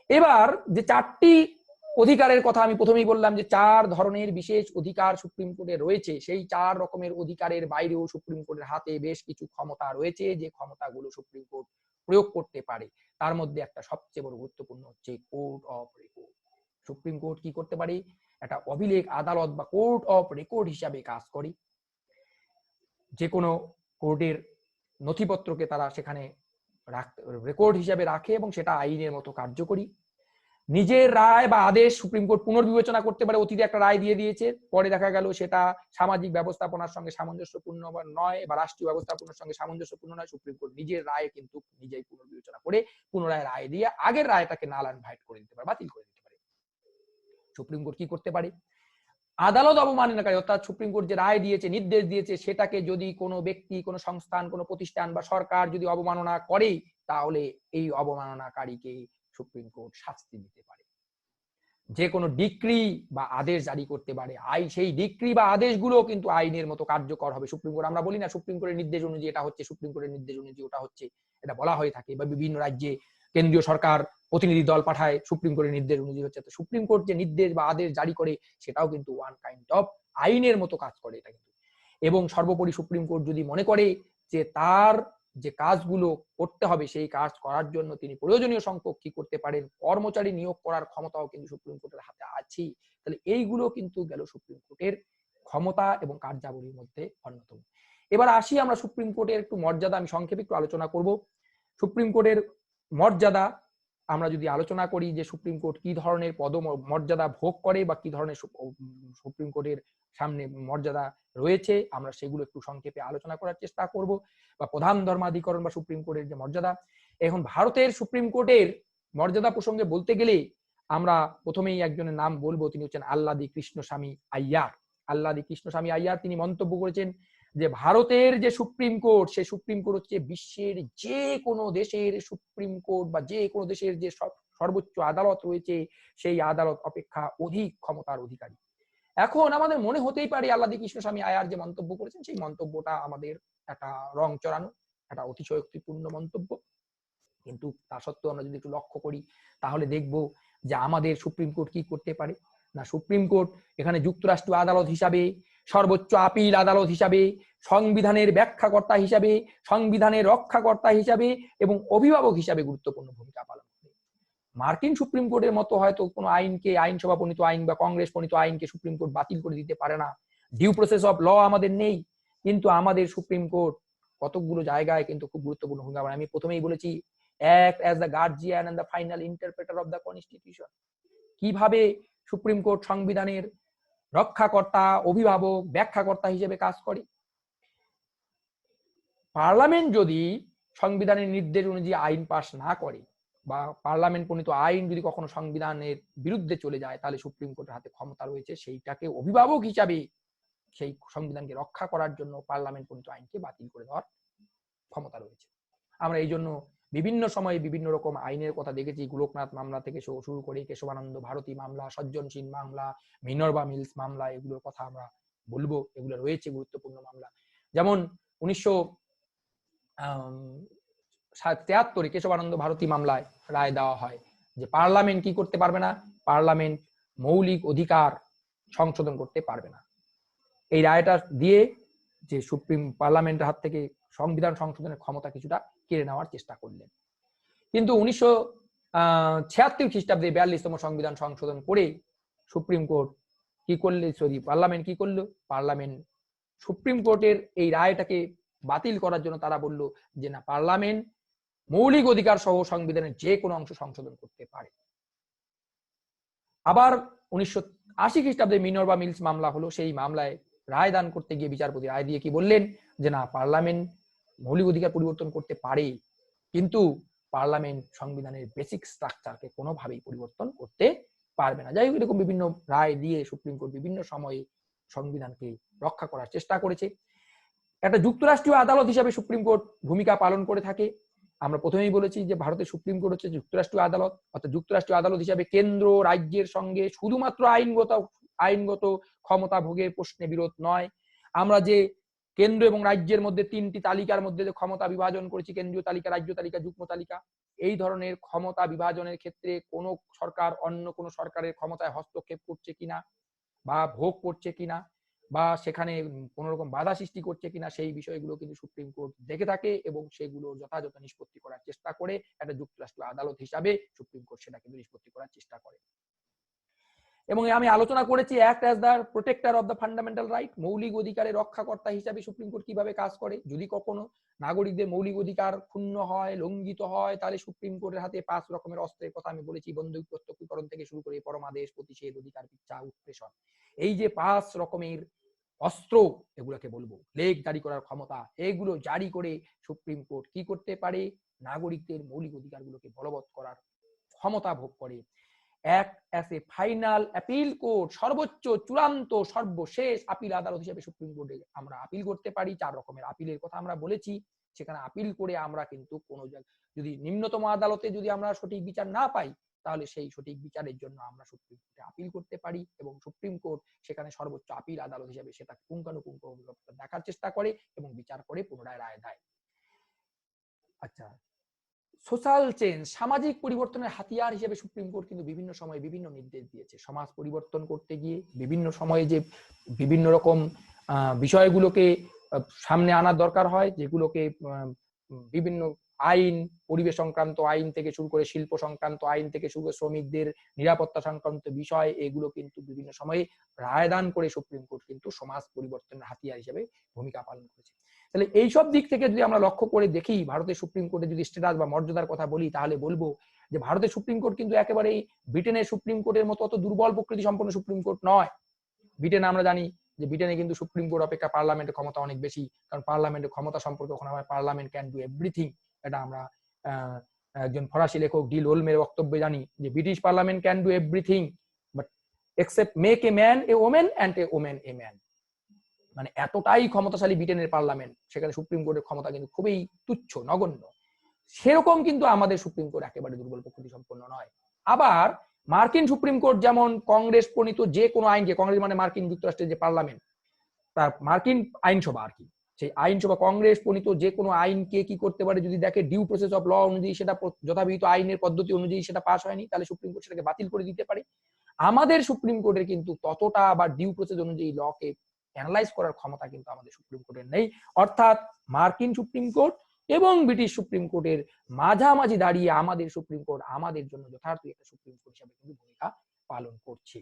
এবার যে 4টি অধিকারের কথা আমি প্রথমেই বললাম যে 4 ধরনের বিশেষ অধিকার সুপ্রিম কোর্টে রয়েছে, সেই 4 রকমের অধিকারের বাইরেও সুপ্রিম কোর্টের হাতে বেশ কিছু ক্ষমতা রয়েছে, যে ক্ষমতাগুলো সুপ্রিম কোর্ট প্রয়োগ করতে পারে। তার মধ্যে একটা সবচেয়ে বড় গুরুত্বপূর্ণ হচ্ছে court of record. Supreme court কি করতে পারে? একটা অভিলেখ আদালত বা কোর্ট অফ রেকর্ড হিসাবে কাজ করে। যে কোনো কোর্টের নথিপত্রকে তারা সেখানে রেকর্ড হিসাবে রাখে এবং সেটা আইনের মতো কার্যকরী। নিজের রায় বা আদেশ সুপ্রিম কোর্ট পুনর্বিবেচনা করতে পারে। অতীতে একটা রায় দিয়ে দিয়েছে, পরে দেখা গেল সেটা সামাজিক ব্যবস্থাপনার সঙ্গে সামঞ্জস্যপূর্ণ নয় বা রাষ্ট্রীয় ব্যবস্থাপনার সঙ্গে সামঞ্জস্যপূর্ণ নয়, সুপ্রিম কোর্ট নিজের রায় কিন্তু নিজেই পুনর্বিবেচনা করে পুনরায় রায় দিয়ে আগের রায়টাকে নাল অ্যান্ড ভাইট করে দিতে পারে, বাতিল করে দিতে পারে। সুপ্রিম কোর্ট কি করতে পারে? আদালত অবমাননাকারী, অর্থাৎ সুপ্রিম কোর্ট যে রায় দিয়েছে, নির্দেশ দিয়েছে, সেটাকে যদি কোনো ব্যক্তি, কোনো সংস্থান, কোনো প্রতিষ্ঠান বা সরকার যদি অবমাননা করে, তাহলে এই অবমাননাকারীকে সুপ্রিম কোর্ট শাস্তি দিতে পারে। যে কোনো ডিক্রি বা আদেশ জারি করতে পারে। সেই ডিক্রি বা আদেশগুলো কিন্তু আইনের মতো কার্যকর হবে। সুপ্রিম কোর্ট, আমরা বলি না সুপ্রিম কোর্টের নির্দেশ অনুযায়ী এটা হচ্ছে, সুপ্রিম কোর্টের নির্দেশ অনুযায়ী ওটা হচ্ছে, এটা বলা হয়ে থাকে। বা বিভিন্ন রাজ্যে কেন্দ্রীয় সরকার প্রতিনিধি দল পাঠায়, সুপ্রিম কোর্টের নির্দেশ অনুযায়ী হচ্ছে। তো সুপ্রিম কোর্ট যে নির্দেশ বা আদেশ জারি করে সেটাও কিন্তু ওয়ান কাইন্ড অফ আইনের মতো কাজ করে এটা কিন্তু। এবং সর্বোপরি সুপ্রিম কোর্ট যদি মনে করে যে তার যে কাজগুলো করতে হবে সেই কাজ করার জন্য তিনি প্রয়োজনীয় সংখ্যক কি করতে পারেন, কর্মচারী নিয়োগ করার ক্ষমতাও কিন্তু সুপ্রিম কোর্টের হাতে আছে। তাহলে এইগুলো কিন্তু গেল সুপ্রিম কোর্টের ক্ষমতা এবং কার্যাবলীর মধ্যে অন্যতম। এবার আসি আমরা সুপ্রিম কোর্টের একটু মর্যাদা, আমি সংক্ষেপে একটু আলোচনা করব। সুপ্রিম কোর্টের মর্যাদা আমরা যদি আলোচনা করি যে সুপ্রিম কোর্ট কি ধরনের পদ মর্যাদা ভোগ করে বা কি ধরনের সুপ্রিম কোর্টের সামনে মর্যাদা রয়েছে, আমরা সেগুলো একটু সংক্ষেপে আলোচনা করার চেষ্টা করব। বা প্রধান ধর্মাধিকরণ বা সুপ্রিম কোর্টের যে মর্যাদা, এখন ভারতের সুপ্রিম কোর্টের মর্যাদা প্রসঙ্গে বলতে গেলে আমরা প্রথমেই একজনের নাম বলবো, তিনি হচ্ছেন আল্লাদি কৃষ্ণস্বামী আইয়ার। আল্লাদি কৃষ্ণস্বামী আইয়ার তিনি মন্তব্য করেছেন যে ভারতের যে সুপ্রিম কোর্ট, সেই সুপ্রিম কোর্ট হচ্ছে বিশ্বের যে কোনো দেশের সুপ্রিম কোর্ট বা যে কোনো দেশের যে সর্বোচ্চ আদালত রয়েছে সেই আদালত অপেক্ষা অধিক ক্ষমতার অধিকারী। এখন আমাদের মনে হতেই পারে আল্লাদি কৃষ্ণস্বামী আয়ার যে মন্তব্য করেছেন সেই মন্তব্যটা আমাদের একটা রং চড়ানো, একটা অতিশয়োক্তিপূর্ণ মন্তব্য। কিন্তু তা সত্ত্বেও আমরা যদি একটু লক্ষ্য করি তাহলে দেখব যে আমাদের সুপ্রিম কোর্ট কি করতে পারে না। সুপ্রিম কোর্ট এখানে যুক্তরাষ্ট্রীয় আদালত হিসাবে, সর্বোচ্চ আপিল আদালত হিসাবে, সংবিধানের ব্যাখ্যাকর্তা হিসাবে, সংবিধানের রক্ষাকর্তা হিসাবে এবং অভিভাবক হিসাবে গুরুত্বপূর্ণ ভূমিকা পালন করে। মার্কিন সুপ্রিম কোর্টের মতো হয়তো কোনো আইনকে, আইনসভা প্রণীত আইন বা কংগ্রেস প্রণীত আইনকে সুপ্রিম কোর্ট বাতিল করে দিতে পারে না। ডিউ প্রসেস অফ ল আমাদের নেই, কিন্তু আমাদের সুপ্রিম কোর্ট কতগুলো জায়গায় কিন্তু খুব গুরুত্বপূর্ণ ভূমিকা পালন। আমি প্রথমেই বলেছি act as the guardian and the final interpreter of the constitution. কিভাবে সুপ্রিম কোর্ট সংবিধানের রক্ষাকর্তা, অভিভাবক, ব্যাখ্যাকর্তা হিসেবে কাজ করে। পার্লামেন্ট যদি সংবিধানের নির্দেশ অনুযায়ী আইন পাস না করে বা পার্লামেন্ট প্রণীত আইন যদি কখনো সংবিধানের বিরুদ্ধে চলে যায়, তাহলে সুপ্রিম কোর্টের হাতে ক্ষমতা রয়েছে সেইটাকে অভিভাবক হিসাবে সেই সংবিধানকে রক্ষা করার জন্য পার্লামেন্ট প্রণীত আইনকে বাতিল করে দেওয়ার ক্ষমতা রয়েছে। আমরা এই জন্য বিভিন্ন সময়ে বিভিন্ন রকম আইনের কথা দেখেছি, গোলকনাথ মামলা থেকে শুরু করে কেশবানন্দ ভারতী মামলা, সজ্জনশীল মামলা, মিনার্ভা মিলস মামলা, এগুলোর কথা আমরা বলবো। এগুলো রয়েছে গুরুত্বপূর্ণ মামলা। যেমন 1973 কেশবানন্দ ভারতী মামলায় রায় দেওয়া হয় যে পার্লামেন্ট কি করতে পারবে না, পার্লামেন্ট মৌলিক অধিকার সংশোধন করতে পারবে না। এই রায়টা দিয়ে যে সুপ্রিম পার্লামেন্টের হাত থেকে সংবিধান সংশোধনের ক্ষমতা কিছুটা কেড়ে নেওয়ার চেষ্টা করলেন। কিন্তু 1976 খ্রিস্টাব্দে 42তম সংবিধান সংশোধন করে সুপ্রিম কোর্ট কি করলে, পার্লামেন্ট কি করলো, পার্লামেন্ট সুপ্রিম কোর্টের এই রায়টাকে বাতিল করার জন্য তারা বলল যে না, পার্লামেন্ট মৌলিক অধিকার সহ সংবিধানের যে কোনো অংশ সংশোধন করতে পারে। আবার 1980 খ্রিস্টাব্দে মিনার্ভা মিলস মামলা হলো, সেই মামলায় রায় দান করতে গিয়ে বিচারপতি রায় দিয়ে কি বললেন যে না, পার্লামেন্ট মৌলিক অধিকার পরিবর্তন করতে পারে, কিন্তু পার্লামেন্ট সংবিধানের বেসিক স্ট্রাকচারকে কোনোভাবেই পরিবর্তন করতে পারবে না। যাই হোক, এরকম বিভিন্ন রায় দিয়ে সুপ্রিম কোর্ট বিভিন্ন সময়ে সংবিধানকে রক্ষা করার চেষ্টা করেছে। একটা যুক্তরাষ্ট্রীয় আদালত হিসাবে সুপ্রিম কোর্ট ভূমিকা পালন করে থাকে। আমরা প্রথমেই বলেছি যে ভারতের সুপ্রিম কোর্ট হচ্ছে যুক্তরাষ্ট্রীয় আদালত, অর্থাৎ যুক্তরাষ্ট্রীয় আদালত হিসাবে কেন্দ্র রাজ্যের সঙ্গে শুধুমাত্র আইনগত ক্ষমতা ভোগের প্রশ্নে বিরোধ নয়। আমরা যে কেন্দ্র এবং রাজ্যের মধ্যে তিনটি তালিকার মধ্যে যে ক্ষমতা বিভাজন করেছি, কেন্দ্রীয় তালিকা, রাজ্য তালিকা, যুগ্ম তালিকা, এই ধরনের ক্ষমতা বিভাজনের ক্ষেত্রে কোন সরকার অন্য কোন সরকারের ক্ষমতায় হস্তক্ষেপ করছে কিনা বা ভোগ করছে কিনা বা সেখানে কোন রকম বাধা সৃষ্টি করছে কিনা, সেই বিষয়গুলো কিন্তু সুপ্রিম কোর্ট দেখে থাকে এবং সেগুলো যথাযথ নিষ্পত্তি করার চেষ্টা করে। একটা যুক্তরাষ্ট্রীয় আদালত হিসাবে সুপ্রিম কোর্ট সেটা কিন্তু নিষ্পত্তি করার চেষ্টা করে। এবং আমি আলোচনা করেছি act as the protector of the fundamental right, মৌলিক অধিকারের রক্ষাকর্তা হিসাবে সুপ্রিম কোর্ট কিভাবে কাজ করে। যদি কখনো নাগরিকদের মৌলিক অধিকার ক্ষুণ্ণ হয়, লঙ্ঘিত হয়, তাহলে সুপ্রিম কোর্টের হাতে 5 রকমের অস্ত্রের কথা আমি বলেছি, বন্দুক প্রত্যক্ষীকরণ থেকে শুরু করে পরমাদেশ, প্রতিষেধ, অধিকার পিচ্ছা, উৎপ্রেষণ, এই যে 5 রকমের অস্ত্র, এগুলোকে বলবো লেগ জারি করার ক্ষমতা, এগুলো জারি করে সুপ্রিম কোর্ট কি করতে পারে, নাগরিকদের মৌলিক অধিকারগুলোকে বলবৎ করার ক্ষমতা ভোগ করে। Act as a final appeal court, সর্বোচ্চ চূড়ান্ত সর্বশেষ আপিল আদালত হিসেবে সুপ্রিম কোর্টে আমরা আপিল করতে পারি। 4 রকমের আপিলের কথা আমরা বলেছি। সেখানে আপিল করে আমরা কিন্তু কোনো যদি নিম্নতম আদালতে যদি আমরা সঠিক বিচার না পাই, তাহলে সেই সঠিক বিচারের জন্য আমরা সুপ্রিম কোর্টে আপিল করতে পারি এবং সুপ্রিম কোর্ট সেখানে সর্বোচ্চ আপিল আদালত হিসেবে সেটা পুঙ্খানুপুঙ্খ দেখার চেষ্টা করে এবং বিচার করে পুনরায় রায় দেয়। আচ্ছা, সোশ্যাল চেঞ্জ, সামাজিক পরিবর্তনের হাতিয়ার হিসেবে সুপ্রিম কোর্ট কিন্তু বিভিন্ন সময় বিভিন্ন নির্দেশ দিয়েছে। সমাজ পরিবর্তন করতে গিয়ে বিভিন্ন সময়ে যে বিভিন্ন রকম বিষয়গুলোকে সামনে আনার দরকার হয়, যেগুলোকে বিভিন্ন আইন, পরিবেশ সংক্রান্ত আইন থেকে শুরু করে শিল্প সংক্রান্ত আইন থেকে শুরু করে শ্রমিকদের নিরাপত্তা সংক্রান্ত বিষয়, এগুলো কিন্তু বিভিন্ন সময়ে রায়দান করে সুপ্রিম কোর্ট কিন্তু সমাজ পরিবর্তনের হাতিয়ার হিসেবে ভূমিকা পালন করেছে। তাহলে এইসব দিক থেকে যদি আমরা লক্ষ্য করে দেখি ভারতের সুপ্রিম কোর্টের যদি স্ট্যাটাস বা মর্যাদার কথা বলি, তাহলে বলবো যে ভারতের সুপ্রিম কোর্ট কিন্তু একেবারেই ব্রিটেনের সুপ্রিম কোর্টের মতো অত দুর্বল প্রকৃতি সম্পন্ন সুপ্রিম কোর্ট নয়। ব্রিটেনে আমরা জানি যে ব্রিটেনে কিন্তু সুপ্রিম কোর্ট অপেক্ষা পার্লামেন্টের ক্ষমতা অনেক বেশি, কারণ পার্লামেন্টের ক্ষমতা সম্পর্কে ওখানে হয় পার্লামেন্ট ক্যান ডু এভরিথিং। এটা আমরা একজন ফরাসি লেখক ডি লোলমের বক্তব্যে জানি যে British parliament can do everything but except make a man a women and a women a man. মানে এতটাই ক্ষমতাশালী ব্রিটেনের পার্লামেন্ট, সেখানে সুপ্রিম কোর্টের ক্ষমতা কিন্তু খুবই তুচ্ছ, নগণ্য। সেরকম কিন্তু আমাদের সুপ্রিম কোর্ট একেবারে দুর্বল প্রকৃতি সম্পন্ন নয়। আবার মার্কিন সুপ্রিম কোর্ট যেমন কংগ্রেস প্রণীত যে কোনো আইনকে, কংগ্রেস মানে মার্কিন যুক্তরাষ্ট্রের যে পার্লামেন্ট, তার মার্কিন আইনসভা আর কি, সেই আইনসভা কংগ্রেস প্রণীত যে কোনো আইনকে কি করতে পারে, যদি দেখে ডিউ প্রসেস অফ ল অনুযায়ী সেটা যথাবিহিত আইনের পদ্ধতি অনুযায়ী সেটা পাস হয়নি, তাহলে সুপ্রিম কোর্ট সেটাকে বাতিল করে দিতে পারে। আমাদের সুপ্রিম কোর্টের কিন্তু ততটা বা ডিউ প্রসেস অনুযায়ী লকে অ্যানালাইজ করার ক্ষমতা কিন্তু আমাদের সুপ্রিম কোর্টের নেই। অর্থাৎ মার্কিন সুপ্রিম কোর্ট এবং ব্রিটিশ সুপ্রিম কোর্টের মাঝামাঝি দাঁড়িয়ে আমাদের সুপ্রিম কোর্ট আমাদের জন্য যথার্থ একটা সুপ্রিম কোর্ট হিসেবে কিন্তু ভূমিকা পালন করছে।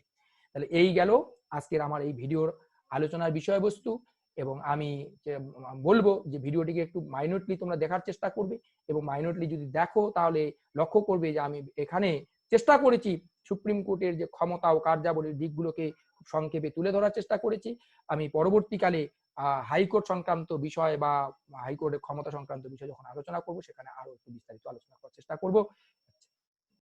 তাহলে এই গেল আজকের আমার এই ভিডিওর আলোচনার বিষয়বস্তু, এবং আমি বলবো যে ভিডিওটিকে একটু মাইনরলি তোমরা দেখার চেষ্টা করবে, এবং মাইনরলি যদি দেখো তাহলে লক্ষ্য করবে যে আমি এখানে চেষ্টা করেছি সুপ্রিম কোর্টের যে ক্ষমতা ও কার্যাবলীর দিকগুলোকে খুব সংক্ষেপে তুলে ধরার চেষ্টা করেছি। আমি পরবর্তীকালে হাইকোর্ট সংক্রান্ত বিষয় বা হাইকোর্টের ক্ষমতা সংক্রান্ত বিষয় যখন আলোচনা করব, সেখানে আরো একটু বিস্তারিত আলোচনা করার চেষ্টা করব।